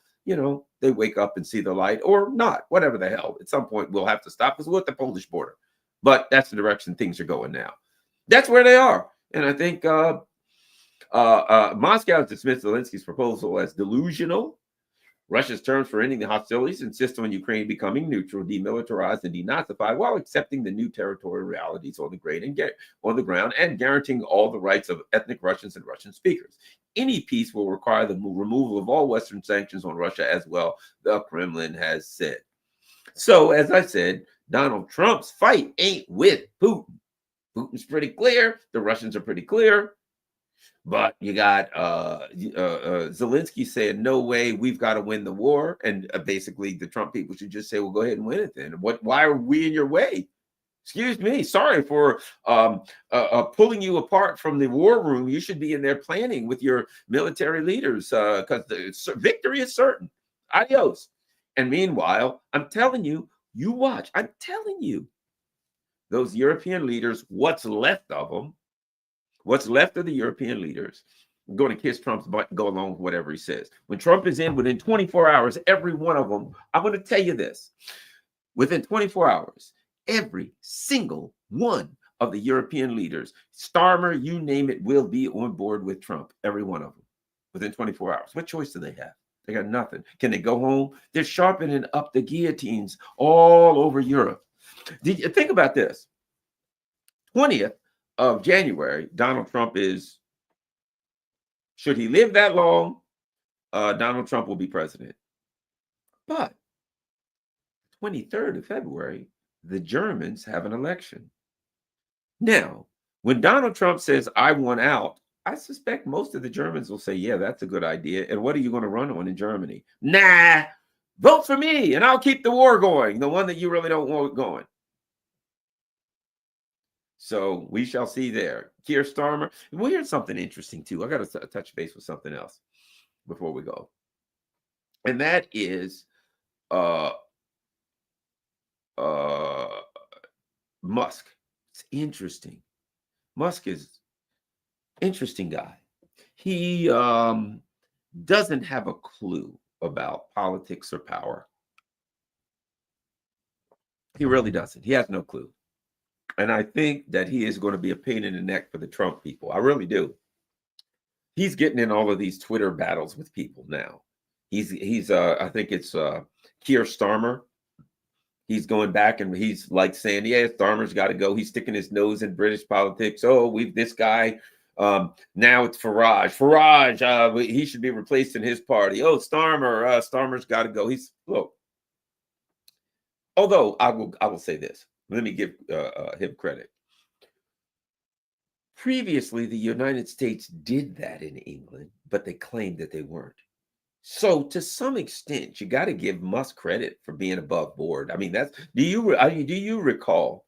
they wake up and see the light, or not. Whatever the hell. At some point, we'll have to stop because we're at the Polish border. But that's the direction things are going now. That's where they are, and I think Moscow has dismissed Zelensky's proposal as delusional. Russia's terms for ending the hostilities insist on Ukraine becoming neutral, demilitarized, and denazified, while accepting the new territorial realities on the ground and guaranteeing all the rights of ethnic Russians and Russian speakers. Any peace will require the removal of all Western sanctions on Russia as well, the Kremlin has said. So, as I said, Donald Trump's fight ain't with Putin. Putin's pretty clear. The Russians are pretty clear. But you got Zelensky saying, no way, we've got to win the war. And basically the Trump people should just say, well, go ahead and win it then. Why are we in your way? Excuse me. Sorry for pulling you apart from the war room. You should be in there planning with your military leaders because the victory is certain. Adios. And meanwhile, I'm telling you, you watch. I'm telling you, those European leaders, what's left of them, what's left of the European leaders, going to kiss Trump's butt and go along with whatever he says. When Trump is in, within 24 hours, every one of them, I'm going to tell you this, within 24 hours, every single one of the European leaders, Starmer, you name it, will be on board with Trump, every one of them, within 24 hours. What choice do they have? They got nothing. Can they go home? They're sharpening up the guillotines all over Europe. Think about this. 20th of January, Donald Trump should he live that long, Donald Trump will be president. But 23rd of February, the Germans have an election. Now, when Donald Trump says, I want out, I suspect most of the Germans will say, yeah, that's a good idea. And what are you going to run on in Germany? Nah, vote for me and I'll keep the war going, the one that you really don't want going. So we shall see there. Keir Starmer. Well, here's something interesting, too. I got to touch base with something else before we go. And that is Musk. It's interesting. Musk is an interesting guy. He doesn't have a clue about politics or power. He really doesn't. He has no clue. And I think that he is going to be a pain in the neck for the Trump people. I really do. He's getting in all of these Twitter battles with people now. He's I think it's Keir Starmer. He's going back and he's like saying, yeah, Starmer's got to go. He's sticking his nose in British politics. Oh, this guy. Now it's Farage. Farage, he should be replaced in his party. Oh, Starmer's got to go. Look. Although I will say this. Let me give him credit. Previously, the United States did that in England, but they claimed that they weren't. So, to some extent, you got to give Musk credit for being above board. I mean, do you recall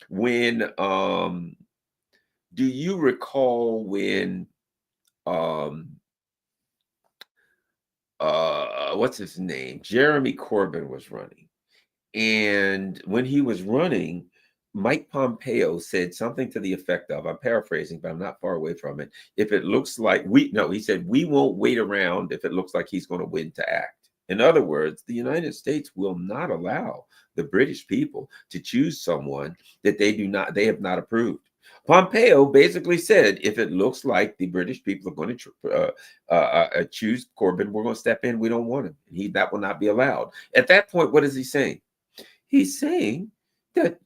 when? Do you recall when? What's his name? Jeremy Corbyn was running. And when he was running, Mike Pompeo said something to the effect of, I'm paraphrasing, but I'm not far away from it. If it looks like he said, we won't wait around if it looks like he's going to win to act. In other words, the United States will not allow the British people to choose someone that they have not approved. Pompeo basically said, if it looks like the British people are going to choose Corbyn, we're going to step in. We don't want him. That will not be allowed. At that point, what is he saying? He's saying that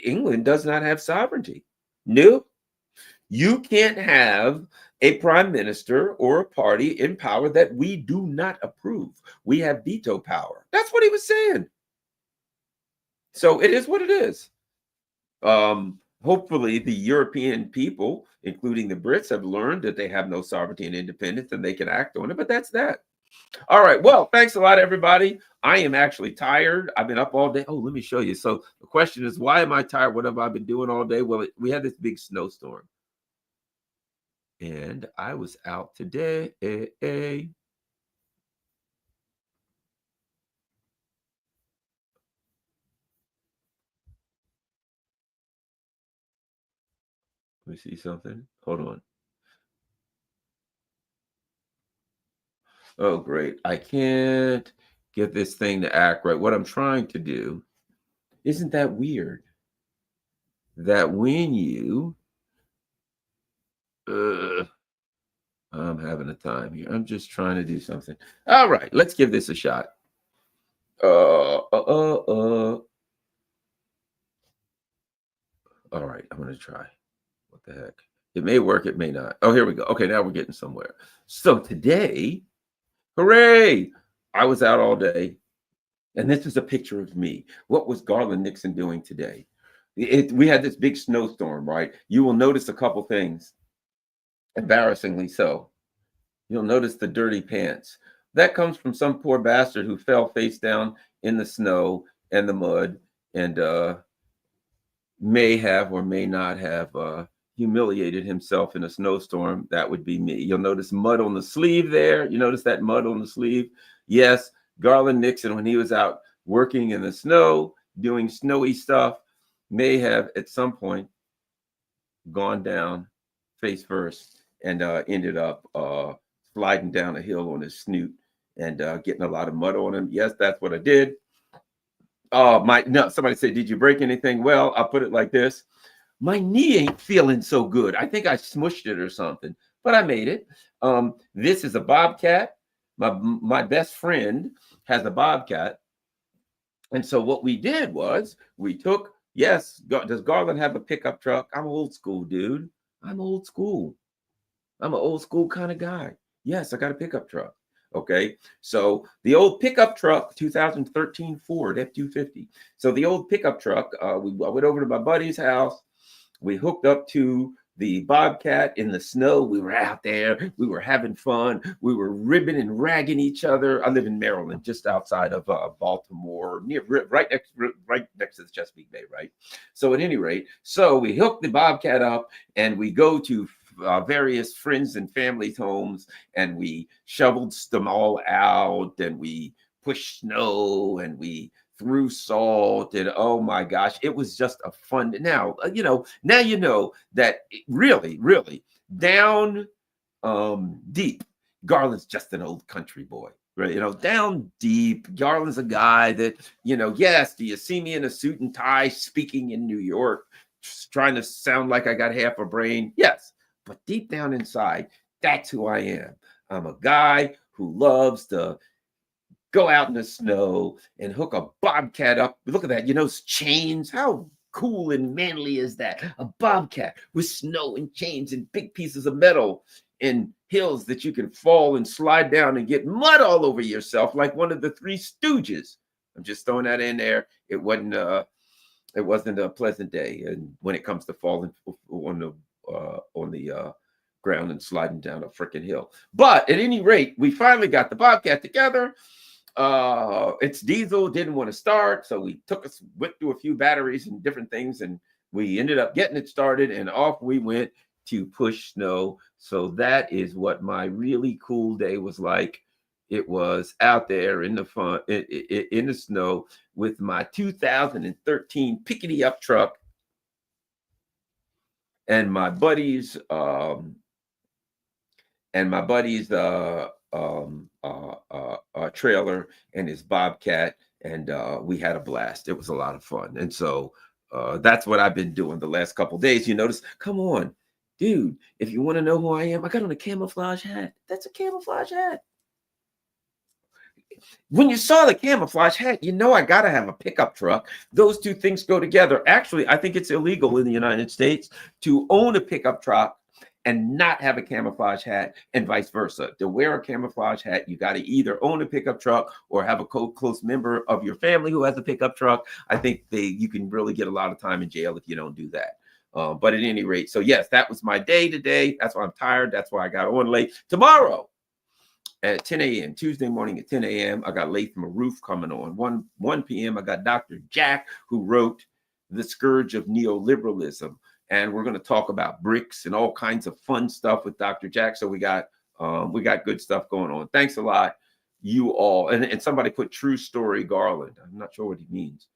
England does not have sovereignty. No, you can't have a prime minister or a party in power that we do not approve. We have veto power. That's what he was saying. So it is what it is. Hopefully, the European people, including the Brits, have learned that they have no sovereignty and independence and they can act on it. But that's that. All right. Well, thanks a lot, everybody. I am actually tired. I've been up all day. Oh, let me show you. So the question is, why am I tired? What have I been doing all day? Well, we had this big snowstorm. And I was out today. Let me see something. Hold on. Oh, great. I can't get this thing to act right. What I'm trying to do, isn't that weird? That when you, I'm having a time here. I'm just trying to do something. All right, let's give this a shot. All right, I'm going to try. What the heck? It may work, it may not. Oh, here we go. Okay, now we're getting somewhere. So today, hooray! I was out all day. And this is a picture of me. What was Garland Nixon doing today? We had this big snowstorm, right? You will notice a couple things, embarrassingly so. You'll notice the dirty pants. That comes from some poor bastard who fell face down in the snow and the mud and may have or may not have humiliated himself in a snowstorm. That would be me. You'll notice mud on the sleeve there. You notice that mud on the sleeve? Yes, Garland Nixon, when he was out working in the snow, doing snowy stuff, may have at some point gone down face first and ended up sliding down a hill on his snoot and getting a lot of mud on him. Yes, that's what I did. Somebody said, did you break anything? Well, I'll put it like this. My knee ain't feeling so good. I think I smushed it or something, but I made it. This is a bobcat. My best friend has a bobcat. And so what we did was we took, yes, does Garland have a pickup truck? I'm old school, dude. I'm old school. I'm an old school kind of guy. Yes, I got a pickup truck. Okay. So the old pickup truck, 2013 Ford F-250. So the old pickup truck, I went over to my buddy's house. We hooked up to the Bobcat in the snow. We were out there. We were having fun. We were ribbing and ragging each other. I live in Maryland, just outside of Baltimore, right next to the Chesapeake Bay, right? So at any rate, so we hooked the Bobcat up and we go to various friends and families' homes, and we shoveled them all out, and we pushed snow, and we threw salt, and oh my gosh, it was just a fun. Now now you know that really, really down deep, Garland's just an old country boy. Right, down deep, Garland's a guy that, yes, do you see me in a suit and tie speaking in New York, trying to sound like I got half a brain? Yes. But deep down inside, that's who I am. I'm a guy who loves to go out in the snow and hook a bobcat up. Look at that, chains. How cool and manly is that? A bobcat with snow and chains and big pieces of metal and hills that you can fall and slide down and get mud all over yourself like one of the Three Stooges. I'm just throwing that in there. It wasn't a pleasant day, and when it comes to falling on the ground and sliding down a freaking hill. But at any rate, we finally got the Bobcat together. Its diesel didn't want to start, so we went through a few batteries and different things, and we ended up getting it started, and off we went to push snow. So that is what my really cool day was like. It was out there in the snow with my 2013 pickety up truck and my buddies trailer and his Bobcat, and we had a blast. It was a lot of fun, and so that's what I've been doing the last couple of days. You notice? Come on, dude. If you want to know who I am, I got on a camouflage hat. That's a camouflage hat. when you saw the camouflage hat, you know I got to have a pickup truck. Those two things go together. Actually, I think it's illegal in the United States to own a pickup truck and not have a camouflage hat, and vice versa. To wear a camouflage hat, you got to either own a pickup truck or have a close member of your family who has a pickup truck. I think you can really get a lot of time in jail if you don't do that. But at any rate, so yes, that was my day today. That's why I'm tired. That's why I got on late. Tomorrow at 10 a.m., Tuesday morning at 10 a.m., I got Latham Roof coming on. 1 p.m., I got Dr. Jack, who wrote The Scourge of Neoliberalism. And we're going to talk about BRICS and all kinds of fun stuff with Dr. Jack. So we got good stuff going on. Thanks a lot, you all. And somebody put True Story Garland. I'm not sure what he means.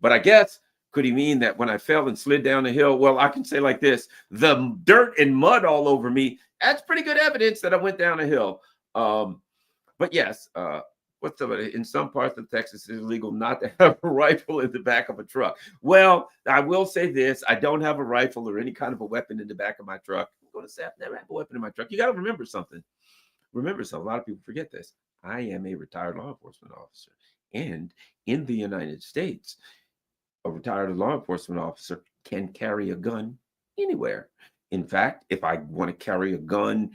But I guess, could he mean that when I fell and slid down the hill? Well, I can say like this: the dirt and mud all over me, that's pretty good evidence that I went down a hill. But yes, in some parts of Texas, it's illegal not to have a rifle in the back of a truck. Well, I will say this: I don't have a rifle or any kind of a weapon in the back of my truck. I'm going to say I've never had a weapon in my truck. You got to remember something. A lot of people forget this. I am a retired law enforcement officer. And in the United States, a retired law enforcement officer can carry a gun anywhere. In fact, if I want to carry a gun,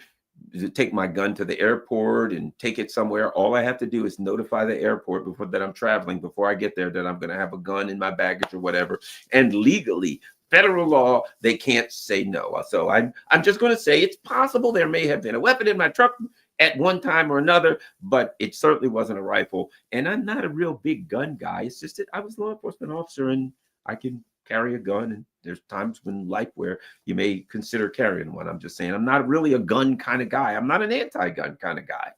take my gun to the airport and take it somewhere, all I have to do is notify the airport before I'm traveling, before I get there, that I'm going to have a gun in my baggage or whatever. And legally, federal law, they can't say no. So I'm just going to say it's possible there may have been a weapon in my truck at one time or another, but it certainly wasn't a rifle. And I'm not a real big gun guy. It's just that I was a law enforcement officer and I can carry a gun, and there's times in life where you may consider carrying one. I'm just saying I'm not really a gun kind of guy. I'm not an anti-gun kind of guy.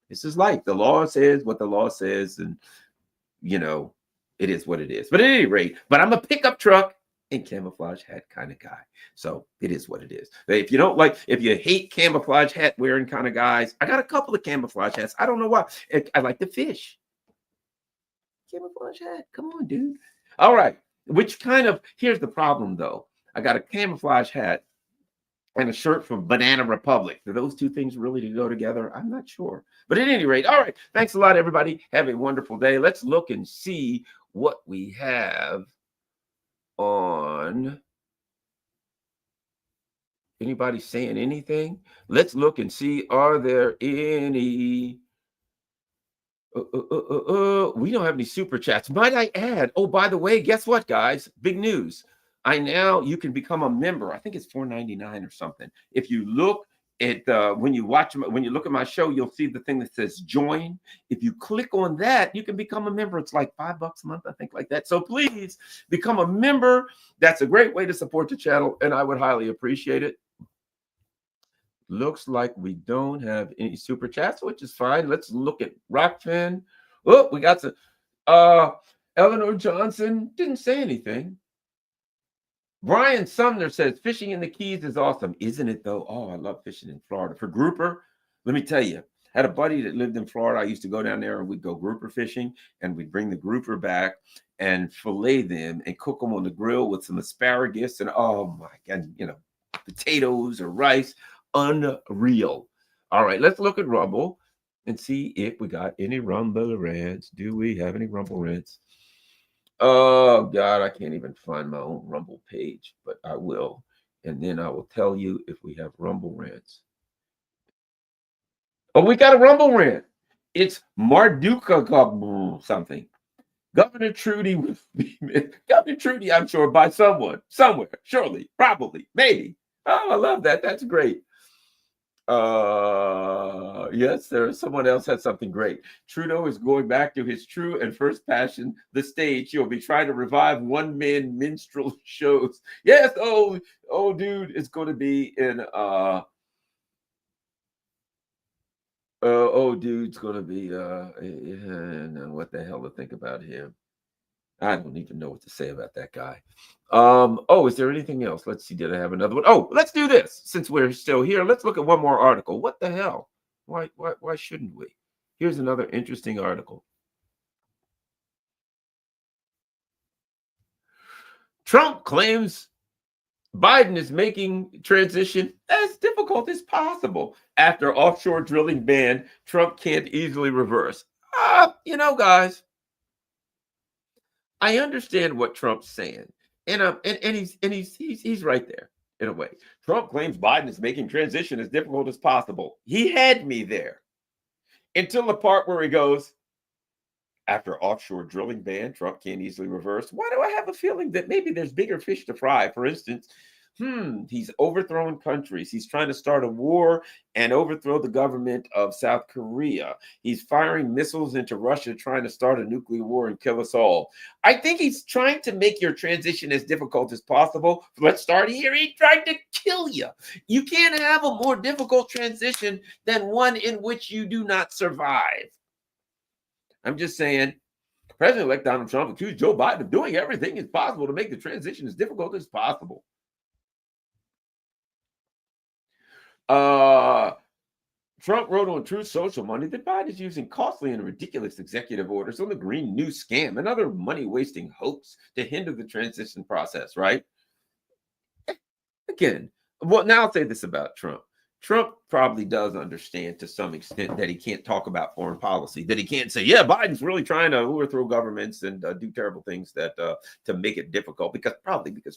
This is life. The law says what the law says, and it is what it is. But at any rate, I'm a pickup truck and camouflage hat kind of guy. So it is what it is. If you hate camouflage hat wearing kind of guys, I got a couple of camouflage hats. I don't know why. I like to fish. Camouflage hat. Come on, dude. All right. Here's the problem though. I got a camouflage hat and a shirt from Banana Republic. Do those two things really go together? I'm not sure. But at any rate, all right. Thanks a lot, everybody. Have a wonderful day. Let's look and see what we have on. Anybody saying anything? Let's look and see. Are there any? We don't have any super chats. Might I add? Oh, by the way, guess what, guys? Big news. You can become a member. I think it's $4.99 or something. If you look at when you look at my show, you'll see the thing that says join. If you click on that, you can become a member. It's like $5 a month, I think, like that. So please become a member. That's a great way to support the channel, and I would highly appreciate it. Looks like we don't have any super chats, which is fine. Let's look at Rockfin. Oh, we got some. Eleanor Johnson didn't say anything. Brian Sumner says fishing in the Keys is awesome, isn't it though? Oh, I love fishing in Florida. For grouper, let me tell you, I had a buddy that lived in Florida. I used to go down there and we'd go grouper fishing, and we'd bring the grouper back and fillet them and cook them on the grill with some asparagus and oh my God, potatoes or rice. Unreal. All right, let's look at Rumble and see if we got any Rumble rants. Do we have any Rumble rants? Oh God, I can't even find my own Rumble page, but I will, and then I will tell you if we have Rumble rants. Oh, we got a Rumble rant. It's Marduka something. Governor Trudy, I'm sure, by someone, somewhere, surely, probably, maybe. Oh, I love that. That's great. Yes, someone else had something great. Trudeau is going back to his true and first passion, the stage. He'll be trying to revive one-man minstrel shows. Yes, dude, it's going to be in dude's going to be what the hell to think about him? I don't even know what to say about that guy. Is there anything else? Let's see. Did I have another one? Oh, let's do this. Since we're still here, let's look at one more article. What the hell? Why shouldn't we? Here's another interesting article. Trump claims Biden is making transition as difficult as possible. After offshore drilling ban, Trump can't easily reverse. Guys, I understand what Trump's saying, and he's right there in a way. Trump claims Biden is making transition as difficult as possible. He had me there until the part where he goes, after offshore drilling ban, Trump can't easily reverse. Why do I have a feeling that maybe there's bigger fish to fry? For instance, he's overthrown countries. He's trying to start a war and overthrow the government of South Korea. He's firing missiles into Russia, trying to start a nuclear war and kill us all. I think he's trying to make your transition as difficult as possible. Let's start here. He's trying to kill you. You can't have a more difficult transition than one in which you do not survive. I'm just saying, President-elect Donald Trump accused Joe Biden of doing everything as possible to make the transition as difficult as possible. Trump wrote on Truth Social Monday that Biden is using costly and ridiculous executive orders on the Green New Scam and other money-wasting hoax to hinder the transition process, right? Again, well, now I'll say this about Trump. Trump probably does understand to some extent that he can't talk about foreign policy, that he can't say, yeah, Biden's really trying to overthrow governments and do terrible things that to make it difficult, because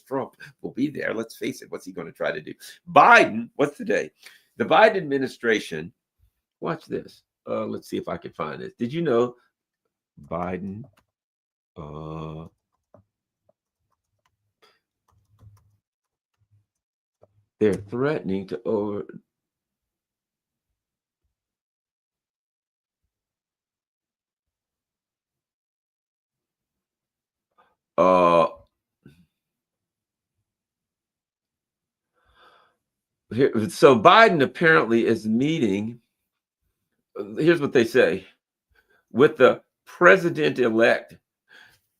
Trump will be there. Let's face it. What's he going to try to do? Biden, what's today? The Biden administration, watch this. Let's see if I can find this. Did you know Biden? They're threatening to over. So Biden apparently is meeting. Here's what they say: with the president-elect.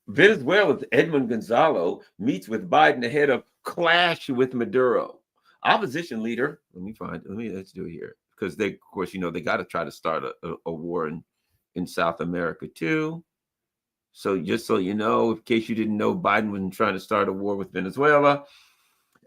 Venezuela's Edmund Gonzalo meets with Biden ahead of clash with Maduro. Opposition leader, let's do it here. Because they, of course, they got to try to start a war in South America too. So just so you know, in case you didn't know, Biden wasn't trying to start a war with Venezuela.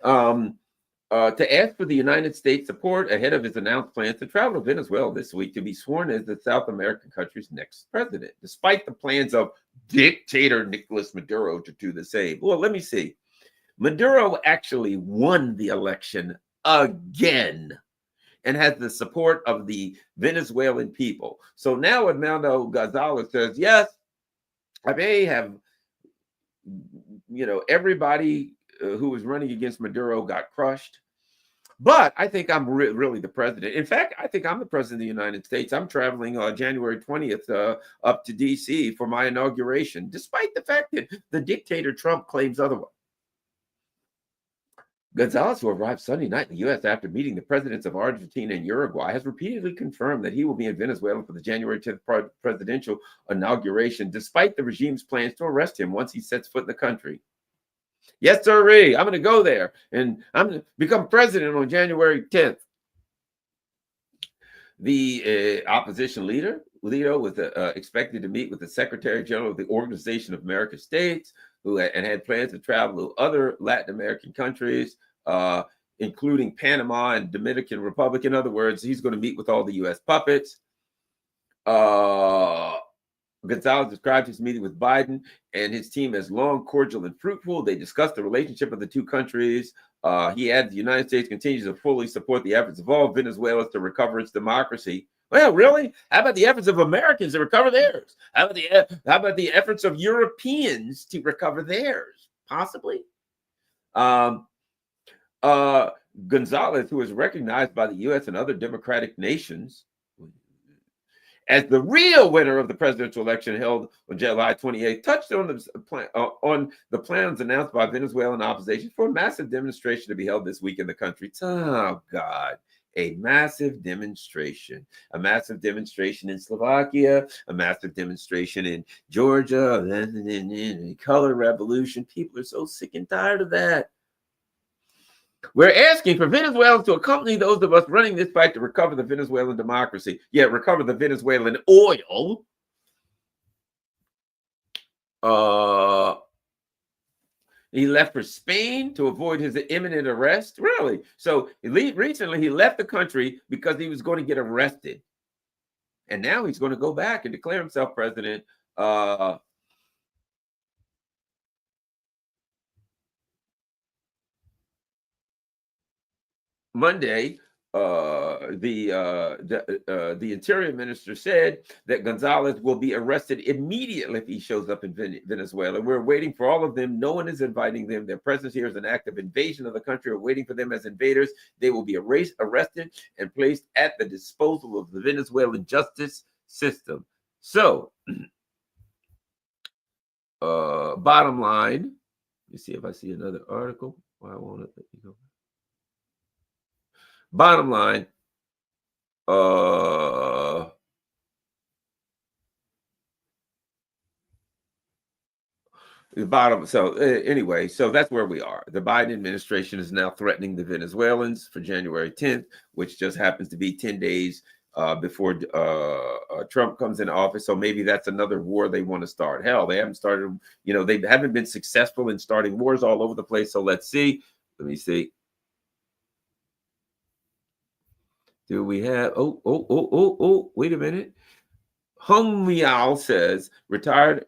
To ask for the United States support ahead of his announced plans to travel to Venezuela this week to be sworn as the South American country's next president, despite the plans of dictator Nicolas Maduro to do the same. Well, let me see. Maduro actually won the election again and has the support of the Venezuelan people. So now Edmundo Gonzalez says, yes, I may have, everybody who was running against Maduro got crushed. But I think I'm really the president. In fact, I think I'm the president of the United States. I'm traveling January 20th up to D.C. for my inauguration, despite the fact that the dictator Trump claims otherwise. Gonzalez, who arrived Sunday night in the U.S. after meeting the presidents of Argentina and Uruguay, has repeatedly confirmed that he will be in Venezuela for the January 10th presidential inauguration, despite the regime's plans to arrest him once he sets foot in the country. Yes, sir. I'm going to go there and I'm going to become president on January 10th. The opposition leader, Lito, was expected to meet with the Secretary General of the Organization of American States, and had plans to travel to other Latin American countries, including Panama and Dominican Republic. In other words, he's going to meet with all the U.S. puppets. Gonzalez described his meeting with Biden and his team as long, cordial, and fruitful. They discussed the relationship of the two countries. He added the United States continues to fully support the efforts of all Venezuelans to recover its democracy. Well, really? How about the efforts of Americans to recover theirs? How about the efforts of Europeans to recover theirs? Possibly. Gonzalez, who is recognized by the U.S. and other democratic nations as the real winner of the presidential election held on July 28th, touched on the plans announced by Venezuelan opposition for a massive demonstration to be held this week in the country. Oh, God. A massive demonstration in Slovakia, a massive demonstration in Georgia, and color revolution. People are so sick and tired of that. We're asking for Venezuela to accompany those of us running this fight to recover the Venezuelan democracy, yet recover the Venezuelan oil. He left for Spain to avoid his imminent arrest. Really? So recently he left the country because he was going to get arrested. And now he's going to go back and declare himself president. Monday, the Interior Minister said that Gonzalez will be arrested immediately if he shows up in Venezuela. We're waiting for all of them. No one is inviting them. Their presence here is an act of invasion of the country. We're waiting for them as invaders. They will be arrested and placed at the disposal of the Venezuelan justice system. So, bottom line, let me see if I see another article. Why won't it let me go? Bottom line, anyway, so that's where we are. The Biden administration is now threatening the Venezuelans for January 10th, which just happens to be 10 days before Trump comes in office. So maybe that's another war they want to start. Hell, they haven't started, they haven't been successful in starting wars all over the place. So let's see. Let me see. Do we have, wait a minute. Hung Miao says, retired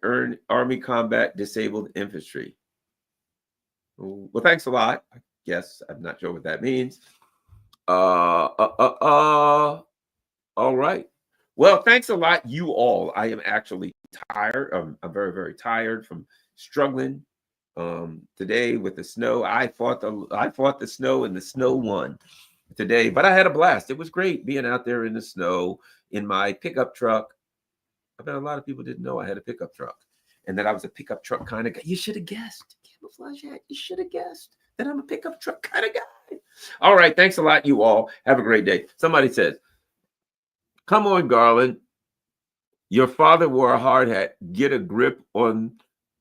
Army combat disabled infantry. Well, thanks a lot. I guess I'm not sure what that means. All right. Well, thanks a lot, you all. I am actually tired. I'm very, very tired from struggling today with the snow. I fought the snow, and the snow won today, but I had a blast. It was great being out there in the snow in my pickup truck. I bet a lot of people didn't know I had a pickup truck and that I was a pickup truck kind of guy. You should have guessed. Camouflage hat. You should have guessed that I'm a pickup truck kind of guy. All right. Thanks a lot, you all. Have a great day. Somebody says, come on, Garland. Your father wore a hard hat. Get a grip on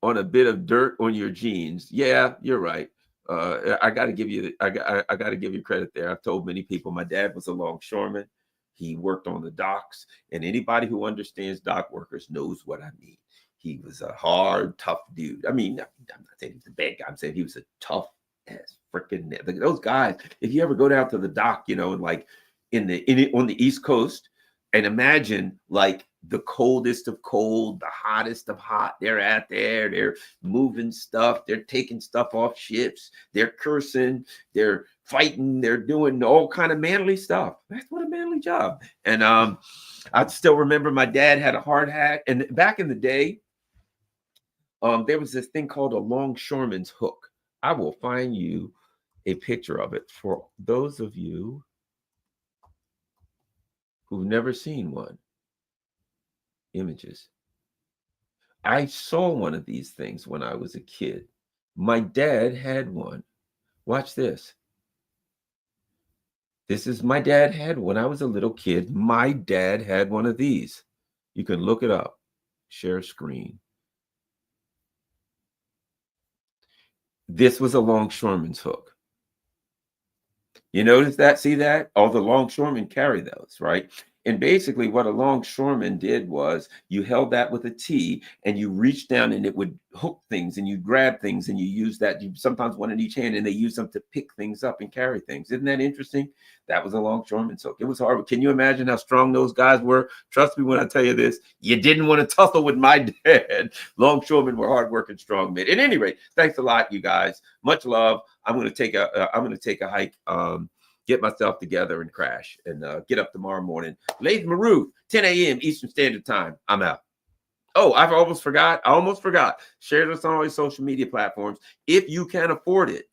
a bit of dirt on your jeans. Yeah, you're right. I got to give you I got to give you credit there. I've told many people my dad was a longshoreman. He worked on the docks, and anybody who understands dock workers knows what I mean. He was a hard, tough dude. I mean, I'm not saying he was a bad guy. I'm saying he was a tough ass freaking. Those guys. If you ever go down to the dock, and like on the East Coast, and imagine like the coldest of cold, the hottest of hot. They're out there, they're moving stuff, they're taking stuff off ships, they're cursing, they're fighting, they're doing all kind of manly stuff. That's what a manly job. And I still remember my dad had a hard hat. And back in the day, there was this thing called a longshoreman's hook. I will find you a picture of it for those of you who've never seen one. Images. I saw one of these things when I was a kid. My dad had one. Watch this. My dad had, when I was a little kid, my dad had one of these. You can look it up. Share screen. This was a longshoreman's hook. You notice that? See that? All the longshoremen carry those, right? And basically what a longshoreman did was you held that with a T and you reached down and it would hook things and you grab things and you use that. You sometimes one in each hand, and they use them to pick things up and carry things. Isn't that interesting? That was a longshoreman's hook. It was hard. Can you imagine how strong those guys were? Trust me when I tell you this, you didn't want to tussle with my dad. Longshoremen were hardworking, strong men. At any rate, thanks a lot, you guys. Much love. I'm going to take a hike. Get myself together and crash and get up tomorrow morning. Laith Maruth, 10 a.m. Eastern Standard Time. I'm out. Oh, I almost forgot. Share this on all your social media platforms. If you can afford it,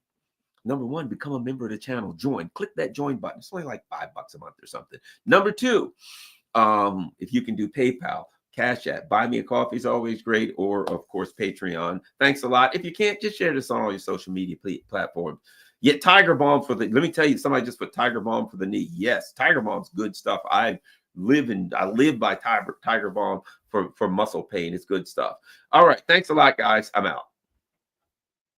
number one, become a member of the channel. Join. Click that join button. It's only like $5 a month or something. Number two, if you can do PayPal, Cash App, Buy Me a Coffee is always great, or of course Patreon. Thanks a lot. If you can't, just share this on all your social media platforms. Yet Tiger Balm let me tell you, somebody just put Tiger Balm for the knee. Yes, Tiger Balm's good stuff. I live by Tiger Balm for muscle pain. It's good stuff. All right. Thanks a lot, guys. I'm out.